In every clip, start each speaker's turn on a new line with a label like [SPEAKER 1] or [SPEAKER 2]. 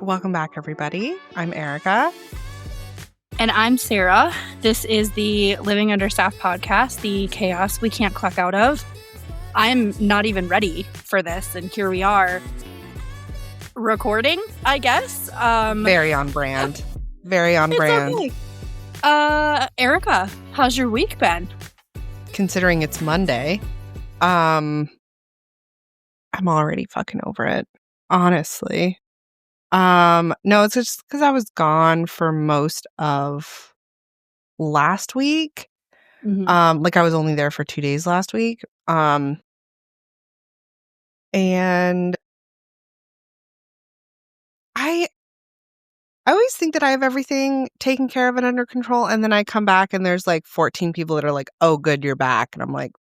[SPEAKER 1] Welcome back, everybody. I'm Erica.
[SPEAKER 2] And I'm Sarah. This is the Living Understaffed podcast, the chaos we can't clock out of. I'm not even ready for this, and here we are recording, I guess.
[SPEAKER 1] Very on brand. Very on brand.
[SPEAKER 2] Okay. Erica, how's your week been?
[SPEAKER 1] Considering it's Monday, I'm already fucking over it, honestly. No, it's just because I was gone for most of last week.
[SPEAKER 2] Mm-hmm.
[SPEAKER 1] Like I was only there for 2 days last week. And I always think that I have everything taken care of and under control, and then I come back and there's like 14 people that are like, "Oh, good, you're back," and I'm like,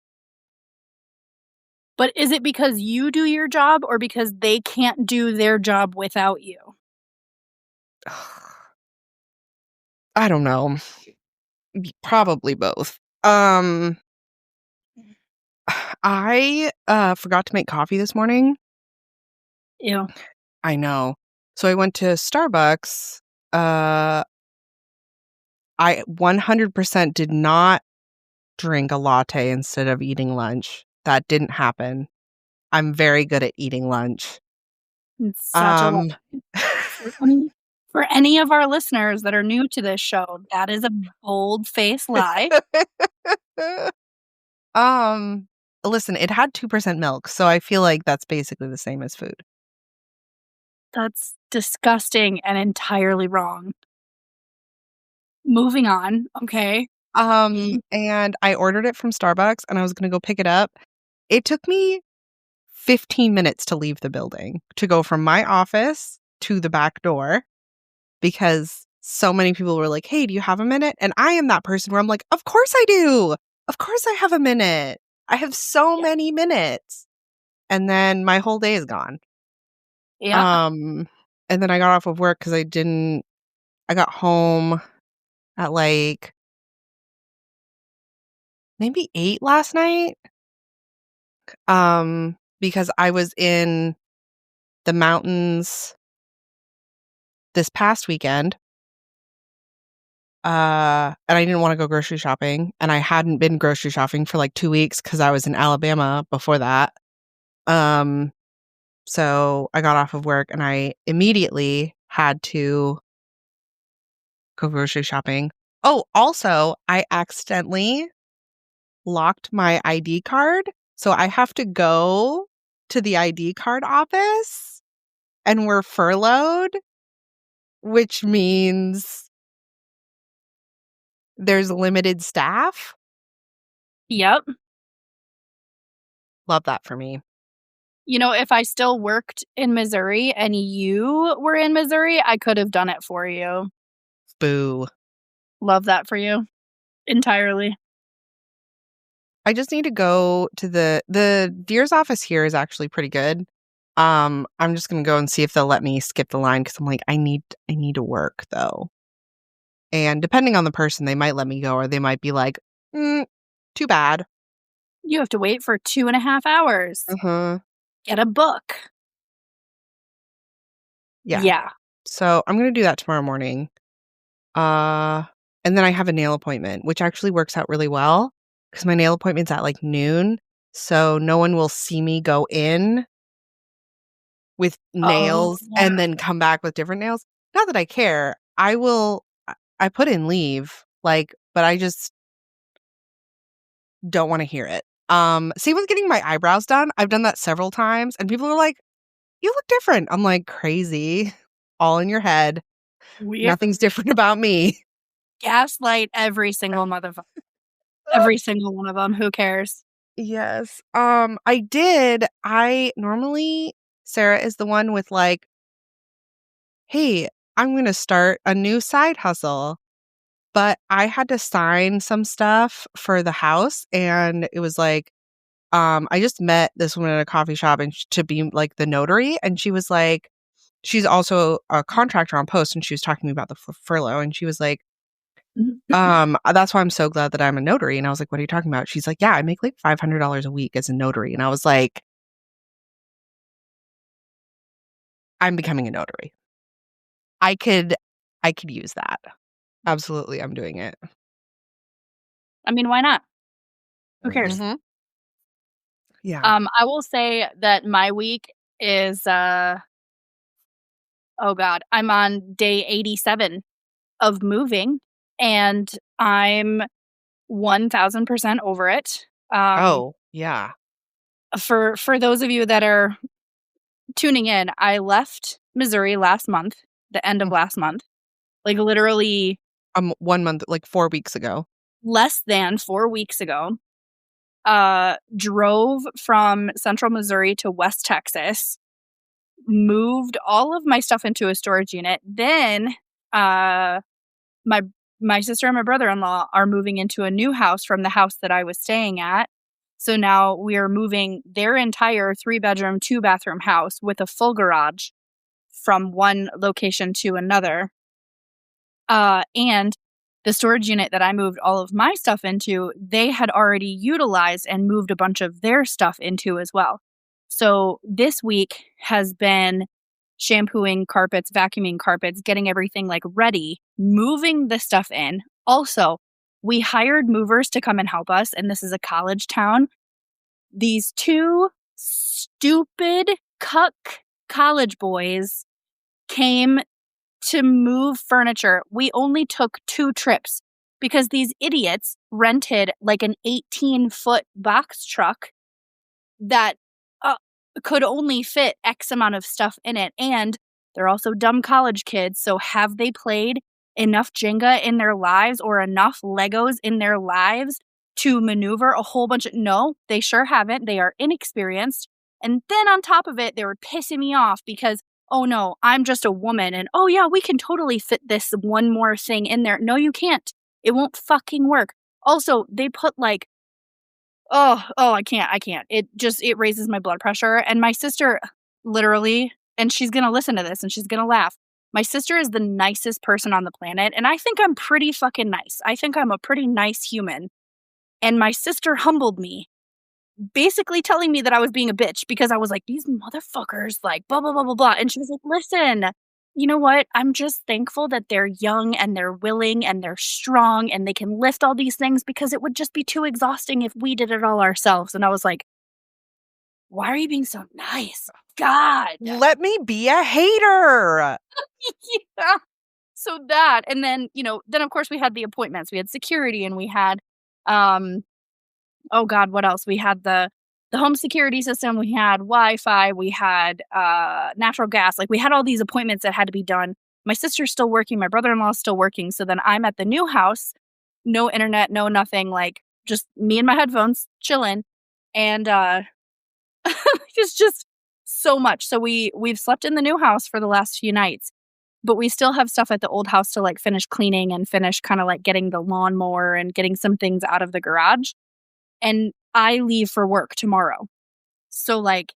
[SPEAKER 2] But is it because you do your job or because they can't do their job without you?
[SPEAKER 1] I don't know. Probably both. I forgot to make coffee this morning.
[SPEAKER 2] Ew.
[SPEAKER 1] I know. So I went to Starbucks. I 100% did not drink a latte instead of eating lunch. That didn't happen. I'm very good at eating lunch.
[SPEAKER 2] It's such a lie. For any of our listeners that are new to this show, that is a bold-faced lie.
[SPEAKER 1] Listen, it had 2% milk, so I feel like that's basically the same as food.
[SPEAKER 2] That's disgusting and entirely wrong. Moving on, okay.
[SPEAKER 1] And I ordered it from Starbucks and I was going to go pick it up. It took me 15 minutes to leave the building, to go from my office to the back door, because so many people were like, "Hey, do you have a minute?" And I am that person where I'm like, "Of course I do. Of course I have a minute. I have so many minutes." And then my whole day is gone.
[SPEAKER 2] Yeah.
[SPEAKER 1] And then I got off of work because I got home at like maybe 8 last night. Because I was in the mountains this past weekend. And I didn't want to go grocery shopping, and I hadn't been grocery shopping for like 2 weeks because I was in Alabama before that. So I got off of work and I immediately had to go grocery shopping. Oh, also, I accidentally locked my ID card. So I have to go to the ID card office, and we're furloughed, which means there's limited staff.
[SPEAKER 2] Yep.
[SPEAKER 1] Love that for me.
[SPEAKER 2] You know, if I still worked in Missouri and you were in Missouri, I could have done it for you.
[SPEAKER 1] Boo.
[SPEAKER 2] Love that for you. Entirely.
[SPEAKER 1] I just need to go to the Deer's office here is actually pretty good. I'm just gonna go and see if they'll let me skip the line because I'm like, I need to work though. And depending on the person, they might let me go, or they might be like, too bad.
[SPEAKER 2] You have to wait for 2.5 hours. Get a book.
[SPEAKER 1] Yeah. So I'm gonna do that tomorrow morning. And then I have a nail appointment, which actually works out really well because my nail appointment's at like noon. So no one will see me go in with nails and then come back with different nails. Not that I care. I put in leave, but I just don't want to hear it. Same with getting my eyebrows done. I've done that several times and people are like, "You look different." I'm like, crazy. All in your head.
[SPEAKER 2] Weird.
[SPEAKER 1] Nothing's different about me.
[SPEAKER 2] Gaslight every single motherfucker. Every single one of them. Who cares?
[SPEAKER 1] Yes. Normally Sarah is the one with like, "Hey, I'm going to start a new side hustle." But I had to sign some stuff for the house, and it was like, I just met this woman at a coffee shop and to be like the notary, and she was like, she's also a contractor on post, and she was talking to me about the furlough, and she was like, that's why I'm so glad that I'm a notary. And I was like, "What are you talking about?" She's like, "Yeah, I make like $500 a week as a notary." And I was like, I'm becoming a notary. I could use that. Absolutely, I'm doing it.
[SPEAKER 2] I mean, why not? Who cares?
[SPEAKER 1] Mhm. Yeah.
[SPEAKER 2] I will say that my week is oh god, I'm on day 87 of moving, and I'm 1000% over it.
[SPEAKER 1] Oh, yeah.
[SPEAKER 2] For those of you that are tuning in, I left Missouri last month, the end of
[SPEAKER 1] Mm.
[SPEAKER 2] last month, like literally
[SPEAKER 1] 1 month, like 4 weeks ago.
[SPEAKER 2] less than 4 weeks ago. Drove from central Missouri to West Texas, moved all of my stuff into a storage unit. Then, uh, my my sister and my brother-in-law are moving into a new house from the house that I was staying at. So now we are moving their entire 3-bedroom, 2-bathroom house with a full garage from one location to another. And the storage unit that I moved all of my stuff into, they had already utilized and moved a bunch of their stuff into as well. So this week has been shampooing carpets, vacuuming carpets, getting everything like ready, moving the stuff in. Also, we hired movers to come and help us, and this is a college town. These two stupid cuck college boys came to move furniture. We only took 2 trips because these idiots rented like an 18-foot box truck that could only fit X amount of stuff in it. And they're also dumb college kids. So have they played enough Jenga in their lives or enough Legos in their lives to maneuver a whole bunch of... No, they sure haven't. They are inexperienced. And then on top of it, they were pissing me off because, oh no, I'm just a woman. And oh yeah, we can totally fit this one more thing in there. No, you can't. It won't fucking work. Also, they put like... Oh, I can't. It raises my blood pressure. And my sister literally, and she's gonna listen to this and she's gonna laugh. My sister is the nicest person on the planet, and I think I'm pretty fucking nice. I think I'm a pretty nice human. And my sister humbled me, basically telling me that I was being a bitch because I was like, these motherfuckers, like, blah, blah, blah, blah, blah. And she was like, listen, you know what? I'm just thankful that they're young and they're willing and they're strong and they can lift all these things because it would just be too exhausting if we did it all ourselves. And I was like, why are you being so nice? God.
[SPEAKER 1] Let me be a hater.
[SPEAKER 2] Yeah. So that, and then, then of course we had the appointments. We had security and we had, oh God, what else? We had the home security system, we had Wi-Fi, we had natural gas. Like we had all these appointments that had to be done. My sister's still working, my brother-in-law is still working. So then I'm at the new house, no internet, no nothing, like just me and my headphones chilling. And it's just so much. So we've slept in the new house for the last few nights, but we still have stuff at the old house to like finish cleaning and finish kind of like getting the lawnmower and getting some things out of the garage. And I leave for work tomorrow. So like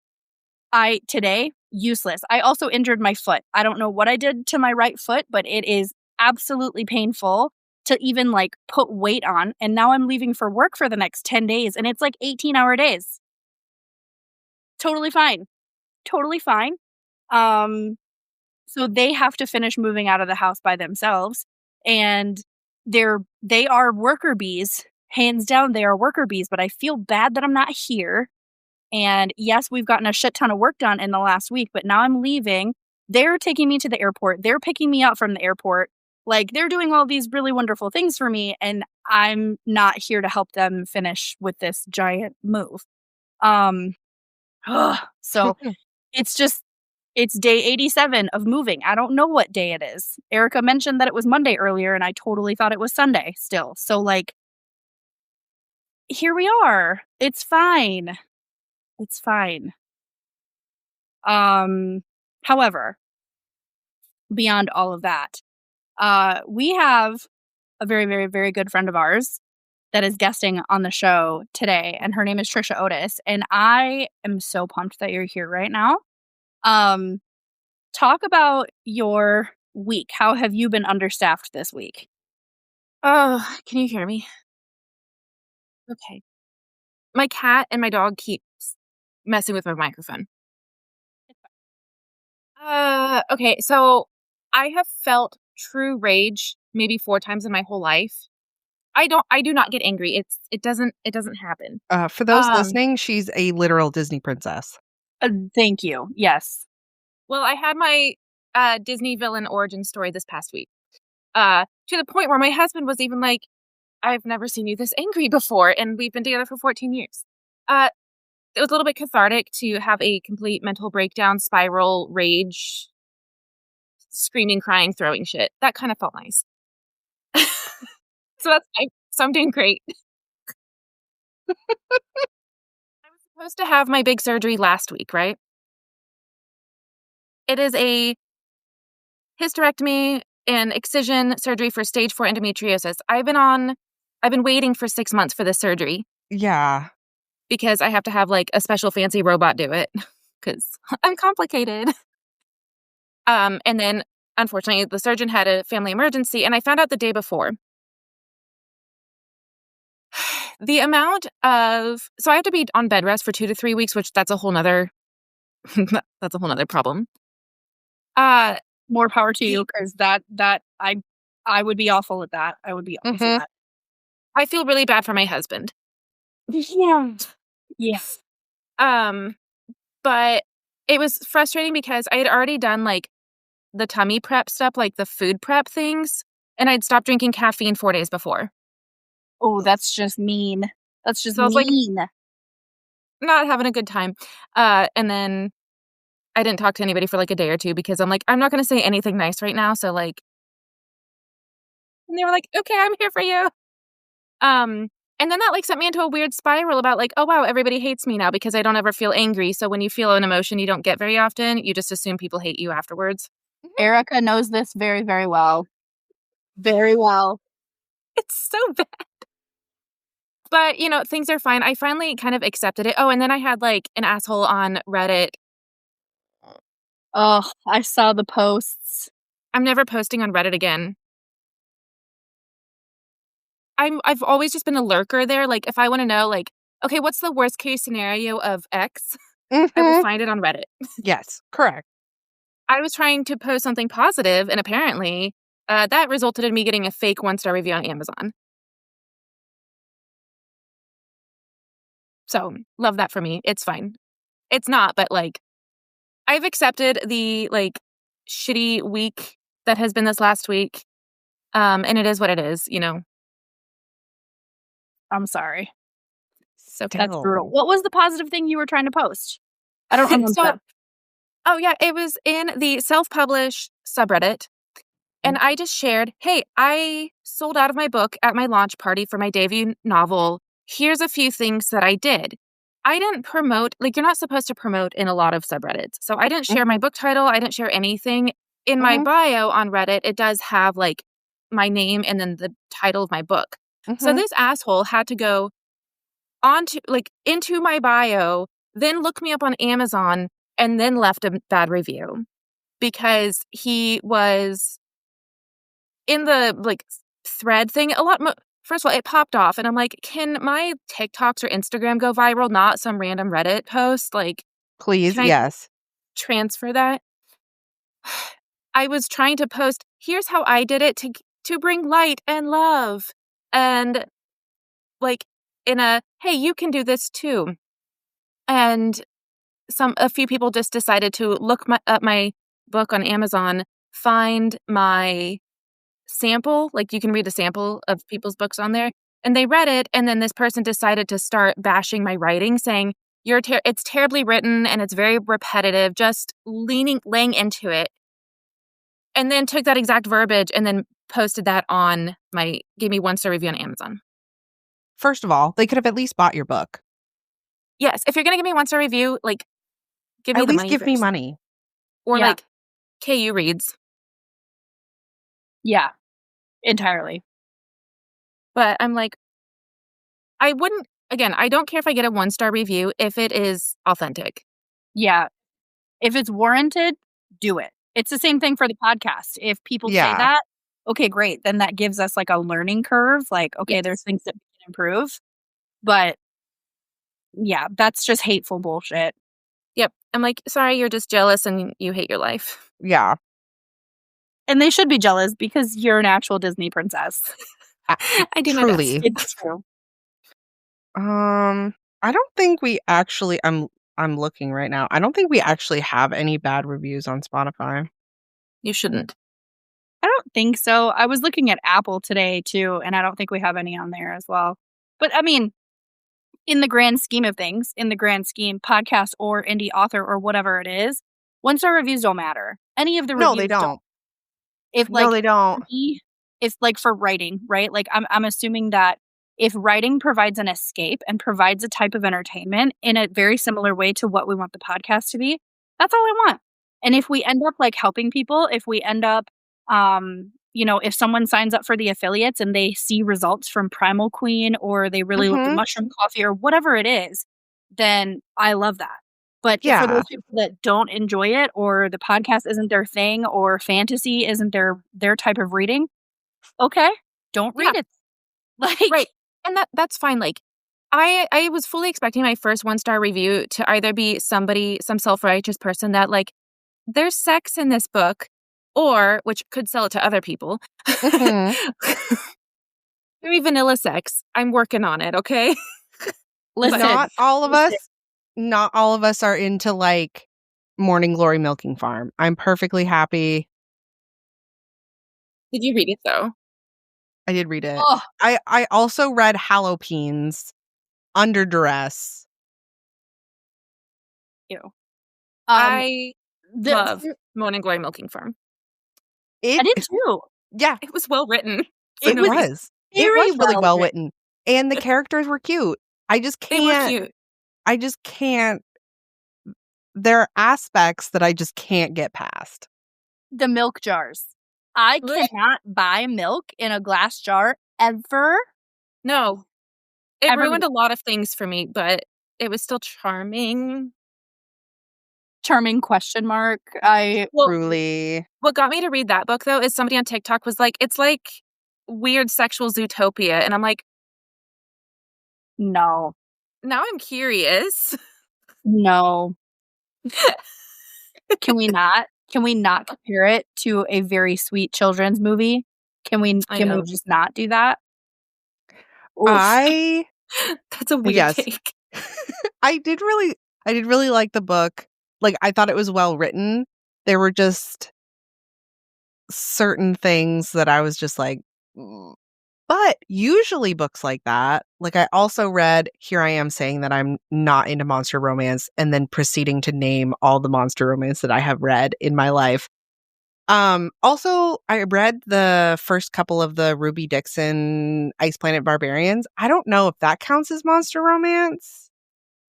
[SPEAKER 2] today, useless. I also injured my foot. I don't know what I did to my right foot, but it is absolutely painful to even like put weight on. And now I'm leaving for work for the next 10 days and it's like 18-hour days. Totally fine. Totally fine. So they have to finish moving out of the house by themselves. And they are worker bees. Hands down, they are worker bees, but I feel bad that I'm not here. And yes, we've gotten a shit ton of work done in the last week, but now I'm leaving. They're taking me to the airport. They're picking me up from the airport. Like they're doing all these really wonderful things for me. And I'm not here to help them finish with this giant move. So it's day 87 of moving. I don't know what day it is. Erica mentioned that it was Monday earlier and I totally thought it was Sunday still. So like, here we are. It's fine. It's fine. However, beyond all of that, we have a very, very, very good friend of ours that is guesting on the show today, and her name is Trisha Otis, and I am so pumped that you're here right now. Talk about your week. How have you been understaffed this week?
[SPEAKER 3] Oh, can you hear me? Okay. My cat and my dog keep messing with my microphone. Okay, so I have felt true rage maybe 4 times in my whole life. I do not get angry. It doesn't happen.
[SPEAKER 1] For those listening, she's a literal Disney princess.
[SPEAKER 2] Thank you. Yes.
[SPEAKER 3] Well, I had my Disney villain origin story this past week. To the point where my husband was even like, I've never seen you this angry before, and we've been together for 14 years. It was a little bit cathartic to have a complete mental breakdown, spiral, rage, screaming, crying, throwing shit. That kind of felt nice. So that's fine. So I'm doing great. I was supposed to have my big surgery last week, right? It is a hysterectomy and excision surgery for stage 4 endometriosis. I've been waiting for 6 months for this surgery
[SPEAKER 1] Yeah.
[SPEAKER 3] because I have to have like a special fancy robot do it because I'm complicated. And then unfortunately the surgeon had a family emergency and I found out the day before. The amount of, so I have to be on bed rest for 2 to 3 weeks, which that's a whole nother, that's a whole nother problem.
[SPEAKER 2] More power to you, because that I would be awful at that. I would be awful at that.
[SPEAKER 3] I feel really bad for my husband.
[SPEAKER 2] Yeah. Yes.
[SPEAKER 3] But it was frustrating because I had already done like the tummy prep stuff, like the food prep things, and I'd stopped drinking caffeine 4 days before.
[SPEAKER 2] Oh, that's just mean. That's just
[SPEAKER 3] So I was like,
[SPEAKER 2] mean.
[SPEAKER 3] not having a good time. And then I didn't talk to anybody for like a day or two because I'm like, I'm not going to say anything nice right now. So like, and they were like, okay, I'm here for you. And then that like sent me into a weird spiral about like, oh wow, everybody hates me now because I don't ever feel angry. So when you feel an emotion you don't get very often, you just assume people hate you afterwards.
[SPEAKER 2] Erica knows this very, very well. Very well.
[SPEAKER 3] It's so bad. But, you know, things are fine. I finally kind of accepted it. Oh, and then I had like an asshole on Reddit.
[SPEAKER 2] Oh, I saw the posts.
[SPEAKER 3] I'm never posting on Reddit again. I've always just been a lurker there. Like, if I want to know, like, okay, what's the worst case scenario of X? I will find it on Reddit.
[SPEAKER 1] Yes, correct.
[SPEAKER 3] I was trying to post something positive, and apparently that resulted in me getting a fake 1-star review on Amazon. So, love that for me. It's fine. It's not, but, like, I've accepted the, like, shitty week that has been this last week, and it is what it is, you know?
[SPEAKER 2] I'm sorry.
[SPEAKER 3] So
[SPEAKER 2] That's brutal. What was the positive thing you were trying to post? I don't remember.
[SPEAKER 3] Oh, yeah, it was in the self-publish subreddit, and I just shared, hey, I sold out of my book at my launch party for my debut novel. Here's a few things that I did. I didn't promote, like, you're not supposed to promote in a lot of subreddits. So I didn't share my book title. I didn't share anything. In my bio on Reddit, it does have, like, my name and then the title of my book. So this asshole had to go onto, like, into my bio, then look me up on Amazon, and then left a bad review because he was in the, like, thread thing a lot. First of all, it popped off, and I'm like, can my TikToks or Instagram go viral, not some random Reddit post? Like,
[SPEAKER 1] Please,
[SPEAKER 3] can I
[SPEAKER 1] yes.
[SPEAKER 3] transfer that? I was trying to post, here's how I did it to bring light and love, and like in a, hey, you can do this too. And a few people just decided to look up my book on Amazon, find my sample, like you can read a sample of people's books on there, and they read it, and then this person decided to start bashing my writing, saying it's terribly written and it's very repetitive, just laying into it, and then took that exact verbiage and then posted that gave me 1-star review on Amazon.
[SPEAKER 1] First of all, they could have at least bought your book.
[SPEAKER 3] Yes, if you're gonna give me a 1-star review, like, give me
[SPEAKER 1] at
[SPEAKER 3] the
[SPEAKER 1] least
[SPEAKER 3] money
[SPEAKER 1] give me
[SPEAKER 3] first.
[SPEAKER 1] money.
[SPEAKER 3] Or like KU reads.
[SPEAKER 2] Yeah, entirely.
[SPEAKER 3] But I'm like, I don't care if I get a 1-star review if it is authentic.
[SPEAKER 2] Yeah. If it's warranted, do it. It's the same thing for the podcast. If people say that, okay, great. Then that gives us like a learning curve. Like, okay, there's things that we can improve. But yeah, that's just hateful bullshit.
[SPEAKER 3] Yep. I'm like, sorry, you're just jealous and you hate your life.
[SPEAKER 1] Yeah.
[SPEAKER 2] And they should be jealous because you're an actual Disney princess.
[SPEAKER 3] I do my
[SPEAKER 1] Truly.
[SPEAKER 3] best.
[SPEAKER 2] It's true.
[SPEAKER 1] I don't think we actually I'm looking right now. I don't think we actually have any bad reviews on Spotify.
[SPEAKER 3] You shouldn't.
[SPEAKER 2] I don't think so. I was looking at Apple today too, and I don't think we have any on there as well. But I mean, in the grand scheme of things, podcast or indie author or whatever it is, 1-star reviews don't matter. Any of the
[SPEAKER 1] No,
[SPEAKER 2] reviews
[SPEAKER 1] they don't.
[SPEAKER 2] If
[SPEAKER 1] No, they don't.
[SPEAKER 2] if like for writing, right? Like I'm assuming that if writing provides an escape and provides a type of entertainment in a very similar way to what we want the podcast to be, that's all I want. And if we end up like helping people, if we end up if someone signs up for the affiliates and they see results from Primal Queen or they really love the mushroom coffee or whatever it is, then I love that. But for those people that don't enjoy it or the podcast isn't their thing or fantasy isn't their type of reading, okay, don't read it. Like
[SPEAKER 3] right. And that's fine. Like I was fully expecting my first 1-star review to either be some self-righteous person that like there's sex in this book, or which could sell it to other people. Maybe vanilla sex. I'm working on it, okay?
[SPEAKER 2] Listen,
[SPEAKER 1] not all of us are into like Morning Glory Milking Farm. I'm perfectly happy.
[SPEAKER 3] Did you read it though?
[SPEAKER 1] I did read it. Oh. I also read Hallowpeens Under Duress.
[SPEAKER 2] Ew.
[SPEAKER 3] I love Morning Glory Milking Farm.
[SPEAKER 2] I did too.
[SPEAKER 3] Yeah. It was well written.
[SPEAKER 1] It was really well written. And the characters were cute. I just can't. They were cute. I just can't. There are aspects that I just can't get past.
[SPEAKER 2] The milk jars. I cannot buy milk in a glass jar ever.
[SPEAKER 3] No. It ruined a lot of things for me, but it was still charming.
[SPEAKER 2] Charming question mark.
[SPEAKER 1] Truly.
[SPEAKER 3] What got me to read that book, though, is somebody on TikTok was like, it's like weird sexual Zootopia. And I'm like,
[SPEAKER 2] no.
[SPEAKER 3] Now I'm curious.
[SPEAKER 2] No. Can we not? Can we not compare it to a very sweet children's movie? Can we just not do that?
[SPEAKER 3] That's a weird take.
[SPEAKER 1] I did really like the book. Like, I thought it was well written. There were just certain things that I was just like, but usually books like that, like I also read Here I Am Saying That I'm Not Into Monster Romance and then proceeding to name all the monster romance that I have read in my life. Also, I read the first couple of the Ruby Dixon Ice Planet Barbarians. I don't know if that counts as monster romance.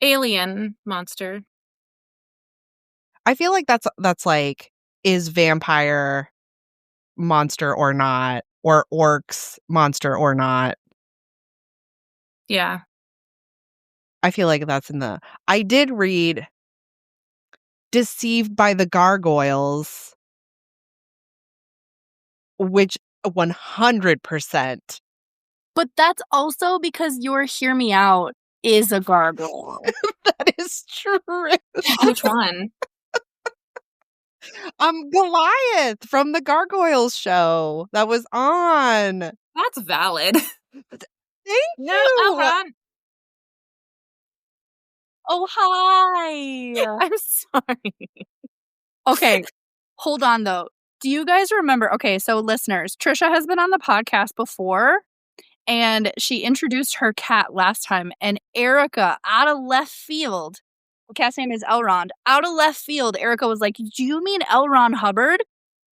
[SPEAKER 3] Alien monster.
[SPEAKER 1] I feel like that's like, is vampire monster or not, or orcs monster or not.
[SPEAKER 3] Yeah.
[SPEAKER 1] I feel like that's in the... I did read Deceived by the Gargoyles, which 100%.
[SPEAKER 2] But that's also because your Hear Me Out is a gargoyle.
[SPEAKER 1] That is true.
[SPEAKER 3] Which one?
[SPEAKER 1] Goliath from the Gargoyles show that was on.
[SPEAKER 3] That's valid.
[SPEAKER 1] Thank you.
[SPEAKER 3] Elron.
[SPEAKER 2] Oh, hi.
[SPEAKER 3] I'm sorry.
[SPEAKER 2] Okay, hold on though. Do you guys remember? Okay, so listeners, Trisha has been on the podcast before, and she introduced her cat last time, and Erica, out of left field, the cat's name is Elrond. Out of left field, Erica was like, do you mean L. Ron Hubbard?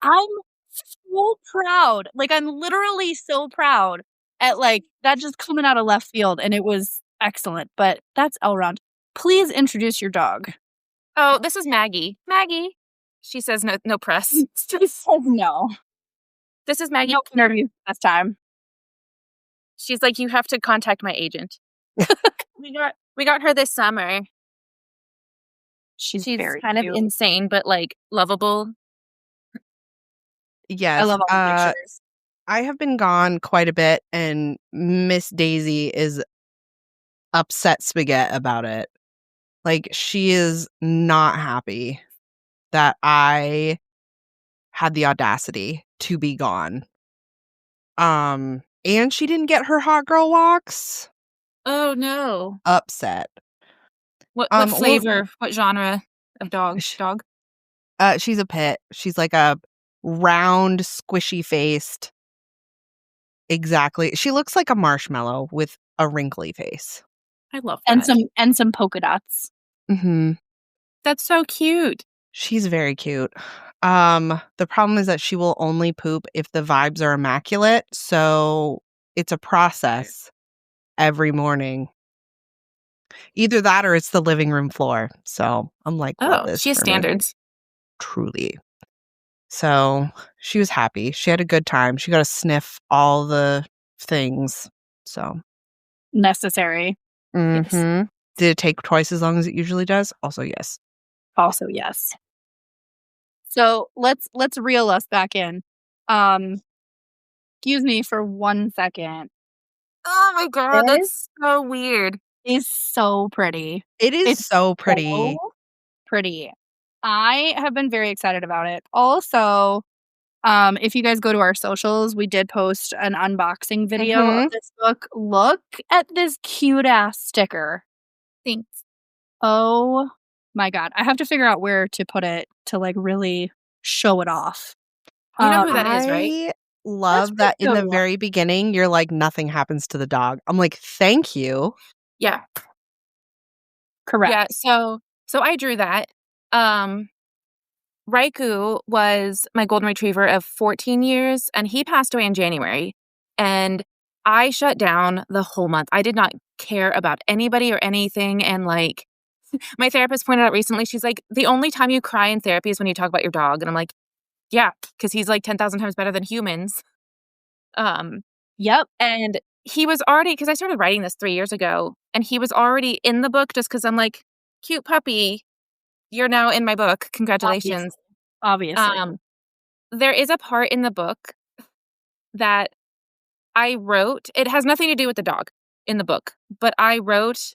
[SPEAKER 2] I'm so proud. Like, I'm literally so proud at, like, that just coming out of left field, and it was excellent. But that's Elrond. Please introduce your dog.
[SPEAKER 3] Oh, this is Maggie. Maggie. She says no press.
[SPEAKER 2] She says no.
[SPEAKER 3] This is Maggie.
[SPEAKER 2] No interview this time.
[SPEAKER 3] She's like, you have to contact my agent. We got her this summer.
[SPEAKER 2] She's
[SPEAKER 3] very
[SPEAKER 2] kind
[SPEAKER 3] cute. Of insane, but like lovable.
[SPEAKER 1] Yes.
[SPEAKER 2] I love all the pictures.
[SPEAKER 1] I have been gone quite a bit, and Miss Daisy is upset spaghetti about it. Like, she is not happy that I had the audacity to be gone. And she didn't get her hot girl walks.
[SPEAKER 3] Oh no.
[SPEAKER 1] Upset.
[SPEAKER 3] What
[SPEAKER 1] Well,
[SPEAKER 3] flavor? What genre of dog?
[SPEAKER 1] she's a pit. She's like a round, squishy faced. Exactly. She looks like a marshmallow with a wrinkly face.
[SPEAKER 3] I love that.
[SPEAKER 2] And some polka dots.
[SPEAKER 1] Mm-hmm.
[SPEAKER 3] That's so cute.
[SPEAKER 1] She's very cute. The problem is that she will only poop if the vibes are immaculate, so it's a process every morning. Either that or it's the living room floor. So I'm like, love this
[SPEAKER 3] she has
[SPEAKER 1] for me.
[SPEAKER 3] standards.
[SPEAKER 1] Truly. So she was happy. She had a good time. She got to sniff all the things. So
[SPEAKER 2] necessary.
[SPEAKER 1] Yes.
[SPEAKER 2] Yes.
[SPEAKER 1] Did it take twice as long as it usually does? Also, yes.
[SPEAKER 2] Also, yes. So let's reel us back in. Excuse me for 1 second.
[SPEAKER 3] Oh my god, that's so weird.
[SPEAKER 2] It's so pretty.
[SPEAKER 1] It's so pretty.
[SPEAKER 2] So pretty. I have been very excited about it. Also, if you guys go to our socials, we did post an unboxing video of this book. Look at this cute ass sticker.
[SPEAKER 3] Thanks.
[SPEAKER 2] Oh my god. I have to figure out where to put it to like really show it off.
[SPEAKER 3] You know who that is, right?
[SPEAKER 1] I love that in the very beginning, you're like, nothing happens to the dog. I'm like, thank you.
[SPEAKER 3] Yeah.
[SPEAKER 2] Correct.
[SPEAKER 3] Yeah, so I drew that. Raikou was my golden retriever of 14 years, and he passed away in January. And I shut down the whole month. I did not care about anybody or anything. And like my therapist pointed out recently, she's like, the only time you cry in therapy is when you talk about your dog. And I'm like, yeah, because he's like 10,000 times better than humans.
[SPEAKER 2] Yep.
[SPEAKER 3] And he was already, because I started writing this 3 years ago, and he was already in the book just because I'm like, cute puppy, you're now in my book. Congratulations.
[SPEAKER 2] Obviously.
[SPEAKER 3] There is a part in the book that I wrote. It has nothing to do with the dog in the book, but I wrote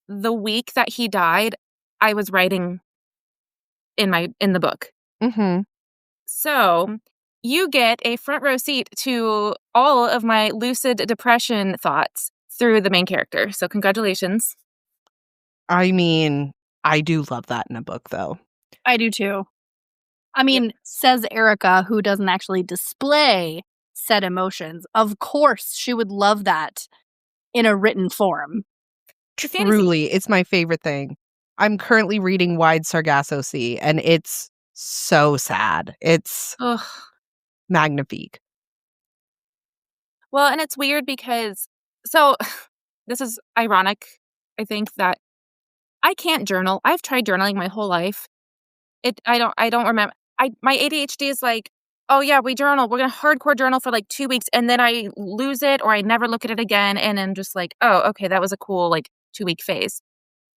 [SPEAKER 3] the week that he died. I was writing in the book.
[SPEAKER 1] Mm-hmm.
[SPEAKER 3] So you get a front row seat to all of my lucid depression thoughts through the main character. So congratulations.
[SPEAKER 1] I mean, I do love that in a book, though.
[SPEAKER 2] I do too. I mean, says Erica, who doesn't actually display said emotions. Of course, she would love that in a written form.
[SPEAKER 1] Truly, it's my favorite thing. I'm currently reading Wide Sargasso Sea, and it's so sad. It's magnifique.
[SPEAKER 3] Well, and it's weird because, so this is ironic, I think, that I can't journal. I've tried journaling my whole life. I don't remember. My ADHD is like, oh yeah, we journal. We're going to hardcore journal for like 2 weeks, and then I lose it or I never look at it again. And I'm just like, oh, okay, that was a cool like 2-week phase.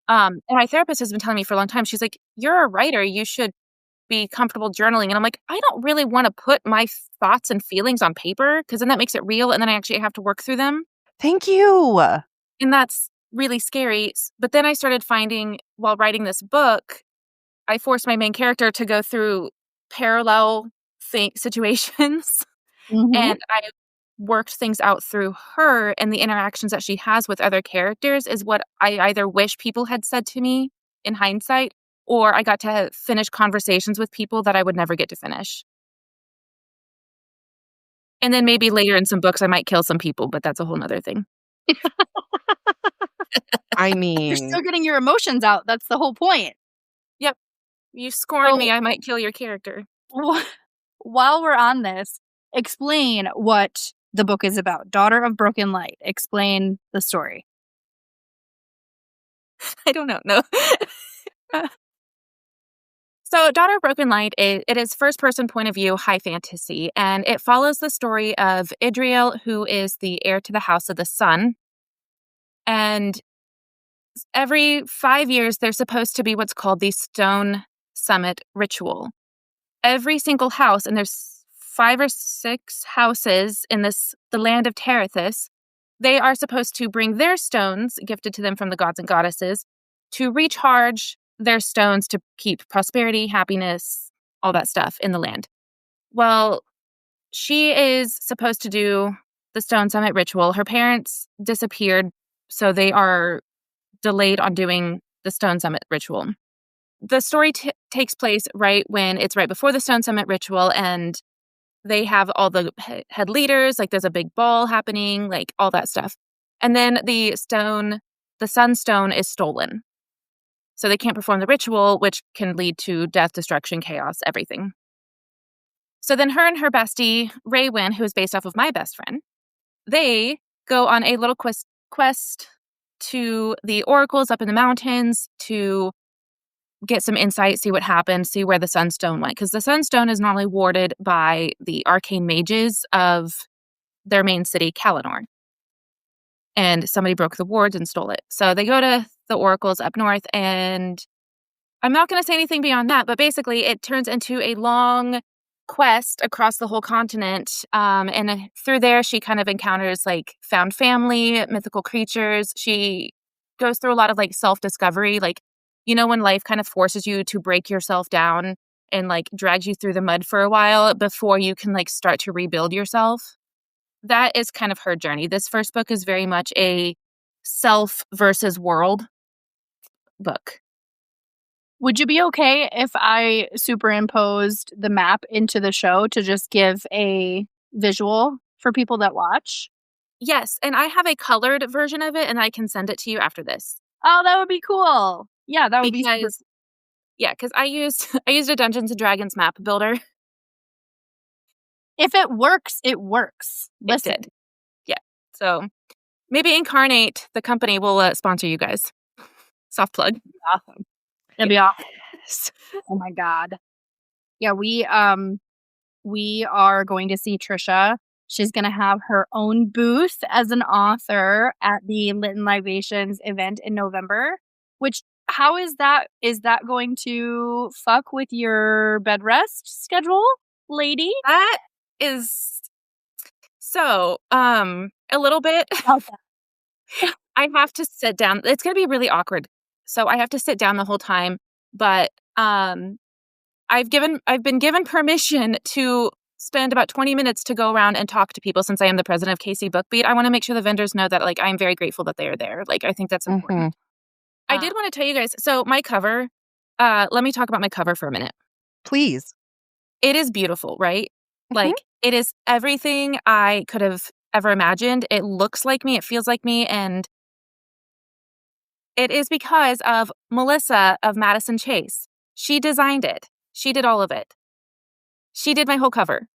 [SPEAKER 3] And my therapist has been telling me for a long time, she's like, you're a writer. You should be comfortable journaling. And I'm like, I don't really want to put my thoughts and feelings on paper because then that makes it real. And then I actually have to work through them.
[SPEAKER 1] Thank you.
[SPEAKER 3] And that's really scary. But then I started finding while writing this book, I forced my main character to go through parallel situations.
[SPEAKER 2] Mm-hmm.
[SPEAKER 3] And I worked things out through her, and the interactions that she has with other characters is what I either wish people had said to me in hindsight, or I got to finish conversations with people that I would never get to finish. And then maybe later in some books, I might kill some people, but that's a whole nother thing.
[SPEAKER 1] I mean,
[SPEAKER 2] you're still getting your emotions out. That's the whole point.
[SPEAKER 3] Yep. You scorn me, I might kill your character.
[SPEAKER 2] While we're on this, explain what the book is about. Daughter of Broken Light. Explain the story.
[SPEAKER 3] I don't know. No. So Daughter of Broken Light, it is first-person point of view, high fantasy, and it follows the story of Idriel, who is the heir to the House of the Sun. And every 5 years, there's supposed to be what's called the Stone Summit Ritual. Every single house, and there's 5 or 6 houses in the land of Terethus, they are supposed to bring their stones, gifted to them from the gods and goddesses, to recharge their stones to keep prosperity, happiness, all that stuff in the land. Well, she is supposed to do the Stone Summit ritual. Her parents disappeared, so they are delayed on doing the Stone Summit ritual. The story takes place right before the Stone Summit ritual, and they have all the head leaders, like there's a big ball happening, like all that stuff. And then the sunstone is stolen. So they can't perform the ritual, which can lead to death, destruction, chaos, everything. So then her and her bestie, Ray Wynn, who is based off of my best friend, they go on a little quest to the oracles up in the mountains to get some insight, see what happened, see where the sunstone went. Because the sunstone is normally warded by the arcane mages of their main city, Kalinor. And somebody broke the wards and stole it. So they go to the oracles up north, and I'm not going to say anything beyond that, but basically it turns into a long quest across the whole continent. And through there, she kind of encounters like found family, mythical creatures. She goes through a lot of like self-discovery, like, when life kind of forces you to break yourself down and like drags you through the mud for a while before you can like start to rebuild yourself. That is kind of her journey. This first book is very much a self versus world book.
[SPEAKER 2] Would you be okay if I superimposed the map into the show to just give a visual for people that watch?
[SPEAKER 3] Yes, and I have a colored version of it, and I can send it to you after this.
[SPEAKER 2] Oh, that would be cool. Yeah, that would be super.
[SPEAKER 3] Yeah, because I used a Dungeons and Dragons map builder.
[SPEAKER 2] If it works, it works. Listen.
[SPEAKER 3] It did. Yeah. So maybe Incarnate, the company, will sponsor you guys. Soft plug.
[SPEAKER 2] Awesome. That'd be awesome. Oh my God. Yeah, we are going to see Trisha. She's going to have her own booth as an author at the Lit Libations event in November, which how is that? Is that going to fuck with your bed rest schedule, lady?
[SPEAKER 3] That is so, a little bit. I have to sit down. It's going to be really awkward. So I have to sit down the whole time, but I've been given permission to spend about 20 minutes to go around and talk to people since I am the president of KC Bookbeat. I want to make sure the vendors know that like I'm very grateful that they are there. Like I think that's important. I did want to tell you guys, so my cover, let me talk about my cover for a minute.
[SPEAKER 1] Please.
[SPEAKER 3] It is beautiful, right? Like it is everything I could have ever imagined. It looks like me, it feels like me, and it is because of Melissa of Madison Chase. She designed it. She did all of it. She did my whole cover.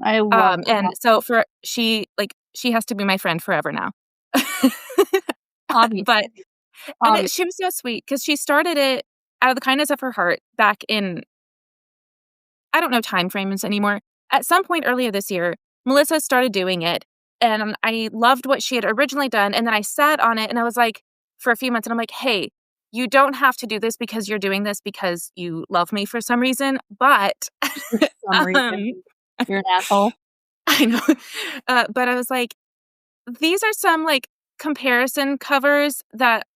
[SPEAKER 2] I love
[SPEAKER 3] and so she has to be my friend forever now.
[SPEAKER 2] Obviously.
[SPEAKER 3] But she was so sweet because she started it out of the kindness of her heart back in, I don't know time frames anymore. At some point earlier this year, Melissa started doing it, and I loved what she had originally done. And then I sat on it, and I was like, for a few months, and I'm like, hey, you don't have to do this because you're doing this because you love me for some reason, but
[SPEAKER 2] you're an asshole.
[SPEAKER 3] I know. But I was like, these are some like comparison covers that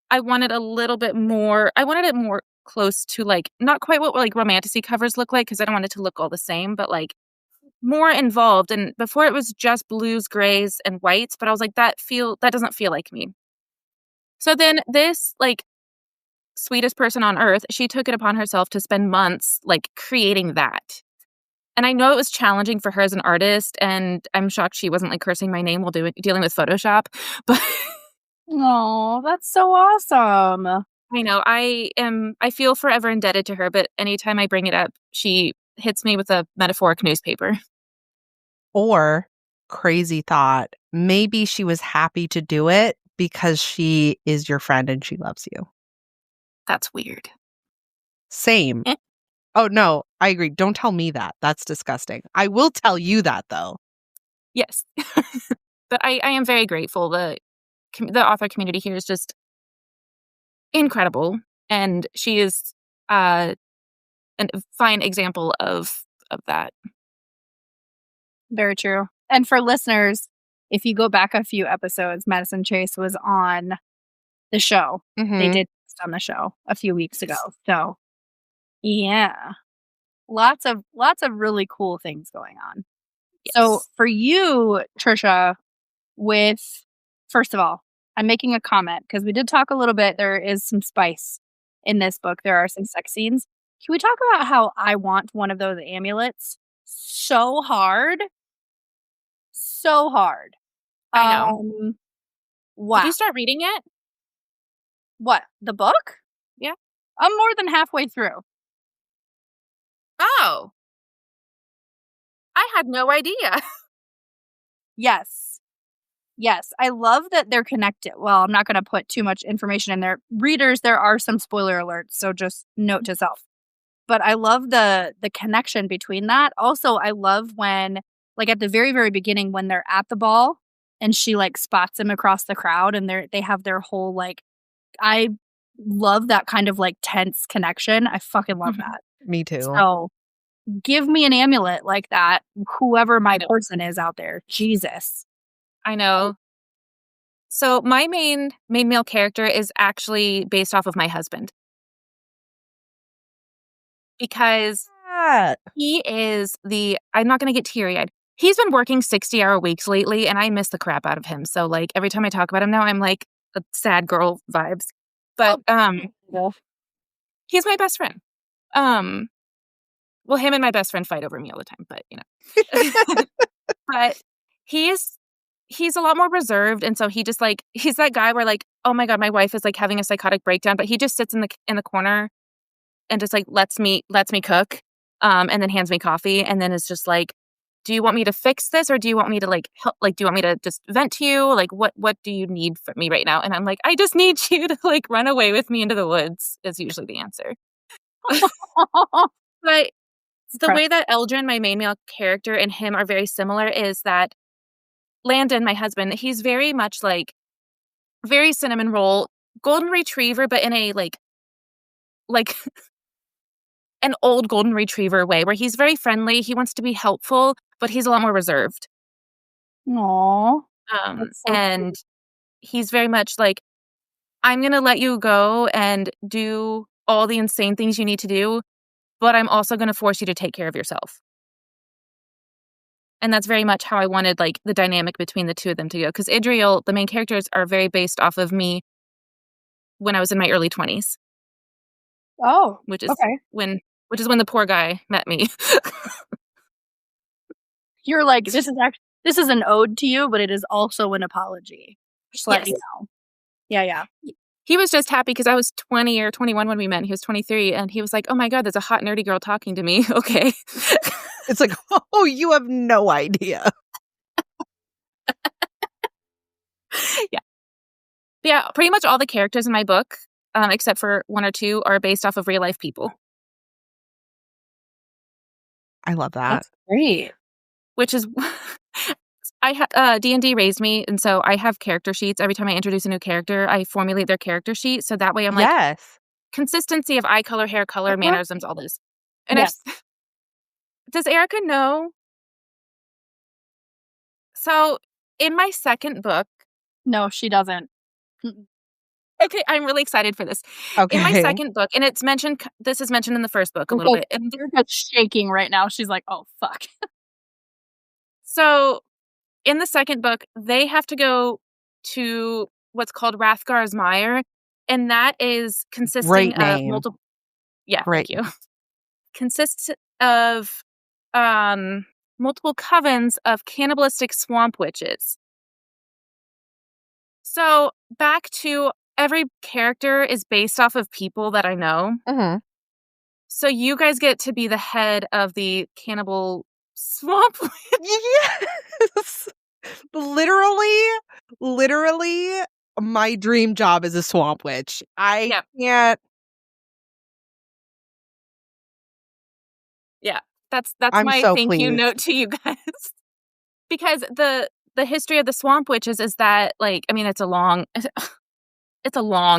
[SPEAKER 3] I wanted a little bit more. I wanted it more close to like, not quite what like romantasy covers look like because I don't want it to look all the same, but like more involved. And before it was just blues, grays, and whites, but I was like, that doesn't feel like me. So then this like sweetest person on earth, she took it upon herself to spend months like creating that. And I know it was challenging for her as an artist, and I'm shocked she wasn't like cursing my name while dealing with Photoshop. But
[SPEAKER 2] oh, that's so awesome.
[SPEAKER 3] I know I feel forever indebted to her, but anytime I bring it up, she hits me with a metaphoric newspaper.
[SPEAKER 1] Or crazy thought, maybe she was happy to do it because she is your friend and she loves you.
[SPEAKER 3] That's weird.
[SPEAKER 1] Same. Oh, no, I agree. Don't tell me that. That's disgusting. I will tell you that, though.
[SPEAKER 3] Yes. But I am very grateful. The author community here is just incredible. And she is a fine example of that.
[SPEAKER 2] Very true. And for listeners, if you go back a few episodes, Madison Chase was on the show. They did on the show a few weeks ago. So yeah. Lots of really cool things going on. So
[SPEAKER 3] Yes.
[SPEAKER 2] for you, Trisha, first of all, I'm making a comment because we did talk a little bit. There is some spice in this book. There are some sex scenes. Can we talk about how I want one of those amulets so hard? So hard.
[SPEAKER 3] I know.
[SPEAKER 2] Wow.
[SPEAKER 3] Did you start reading it?
[SPEAKER 2] What? The book?
[SPEAKER 3] Yeah.
[SPEAKER 2] I'm more than halfway through.
[SPEAKER 3] Oh. I had no idea.
[SPEAKER 2] Yes. Yes. I love that they're connected. Well, I'm not going to put too much information in there. Readers, there are some spoiler alerts, so just note to self. But I love the connection between that. Also, I love when, like at the very, very beginning, when they're at the ball and she like spots him across the crowd and they have their whole like, I love that kind of like tense connection. I fucking love that.
[SPEAKER 1] Me too.
[SPEAKER 2] So give me an amulet like that, whoever my person is out there. Jesus.
[SPEAKER 3] I know. So my main male character is actually based off of my husband. Because he is I'm not going to get teary-eyed. He's been working 60-hour weeks lately, and I miss the crap out of him. So, like, every time I talk about him now, I'm like a sad girl vibes. But he's my best friend. Well, him and my best friend fight over me all the time, but, you know. But he's a lot more reserved, and so he just, like he's that guy where, like, oh my god, my wife is, like, having a psychotic breakdown, but he just sits in the corner and just, like, lets me cook, and then hands me coffee, and then is just like, "Do you want me to fix this, or do you want me to, like, help do you want me to just vent to you? Like, what do you need from me right now?" And I'm like, "I just need you to, like, run away with me into the woods," is usually the answer. But the way that Eldrin, my main male character, and him are very similar is that Landon, my husband, he's very much, like, very cinnamon roll, golden retriever, but in a, like an old golden retriever way where he's very friendly, he wants to be helpful, but he's a lot more reserved.
[SPEAKER 2] Aww.
[SPEAKER 3] And he's very much like, I'm going to let you go and do all the insane things you need to do, but I'm also going to force you to take care of yourself. And that's very much how I wanted, like, the dynamic between the two of them to go. Because Idriel, the main characters, are very based off of me when I was in my early 20s.
[SPEAKER 2] Oh,
[SPEAKER 3] which is
[SPEAKER 2] okay.
[SPEAKER 3] when the poor guy met me.
[SPEAKER 2] You're like, this is an ode to you, but it is also an apology. Just let you know. Yeah.
[SPEAKER 3] He was just happy because I was 20 or 21 when we met. He was 23, and he was like, "Oh my god, there's a hot nerdy girl talking to me." Okay.
[SPEAKER 1] It's like, oh, you have no idea.
[SPEAKER 3] Yeah, pretty much all the characters in my book, except for one or two, are based off of real life people.
[SPEAKER 1] I love that.
[SPEAKER 2] That's great.
[SPEAKER 3] Which is, D&D raised me, and so I have character sheets. Every time I introduce a new character, I formulate their character sheet, so that way I'm like, consistency of eye color, hair color, mannerisms, all this. And does Erica know? So, in my second book...
[SPEAKER 2] No, she doesn't.
[SPEAKER 3] Okay, I'm really excited for this.
[SPEAKER 1] Okay.
[SPEAKER 3] In my second book, and this is mentioned in the first book a little bit. And
[SPEAKER 2] Erica's shaking right now. She's like, oh, fuck.
[SPEAKER 3] So, in the second book, they have to go to what's called Rathgar's Mire, and that is consisting of multiple... Yeah,
[SPEAKER 1] Great.
[SPEAKER 3] thank you. Consists of multiple covens of cannibalistic swamp witches. So, back to every character is based off of people that I know.
[SPEAKER 1] Mm-hmm.
[SPEAKER 3] So, you guys get to be the head of the cannibal swamp witch.
[SPEAKER 1] Yes! Literally, my dream job is a swamp witch. I can't... Yeah, that's my thank you note to you guys. Because the history of the swamp witches is that, like, I mean, it's a long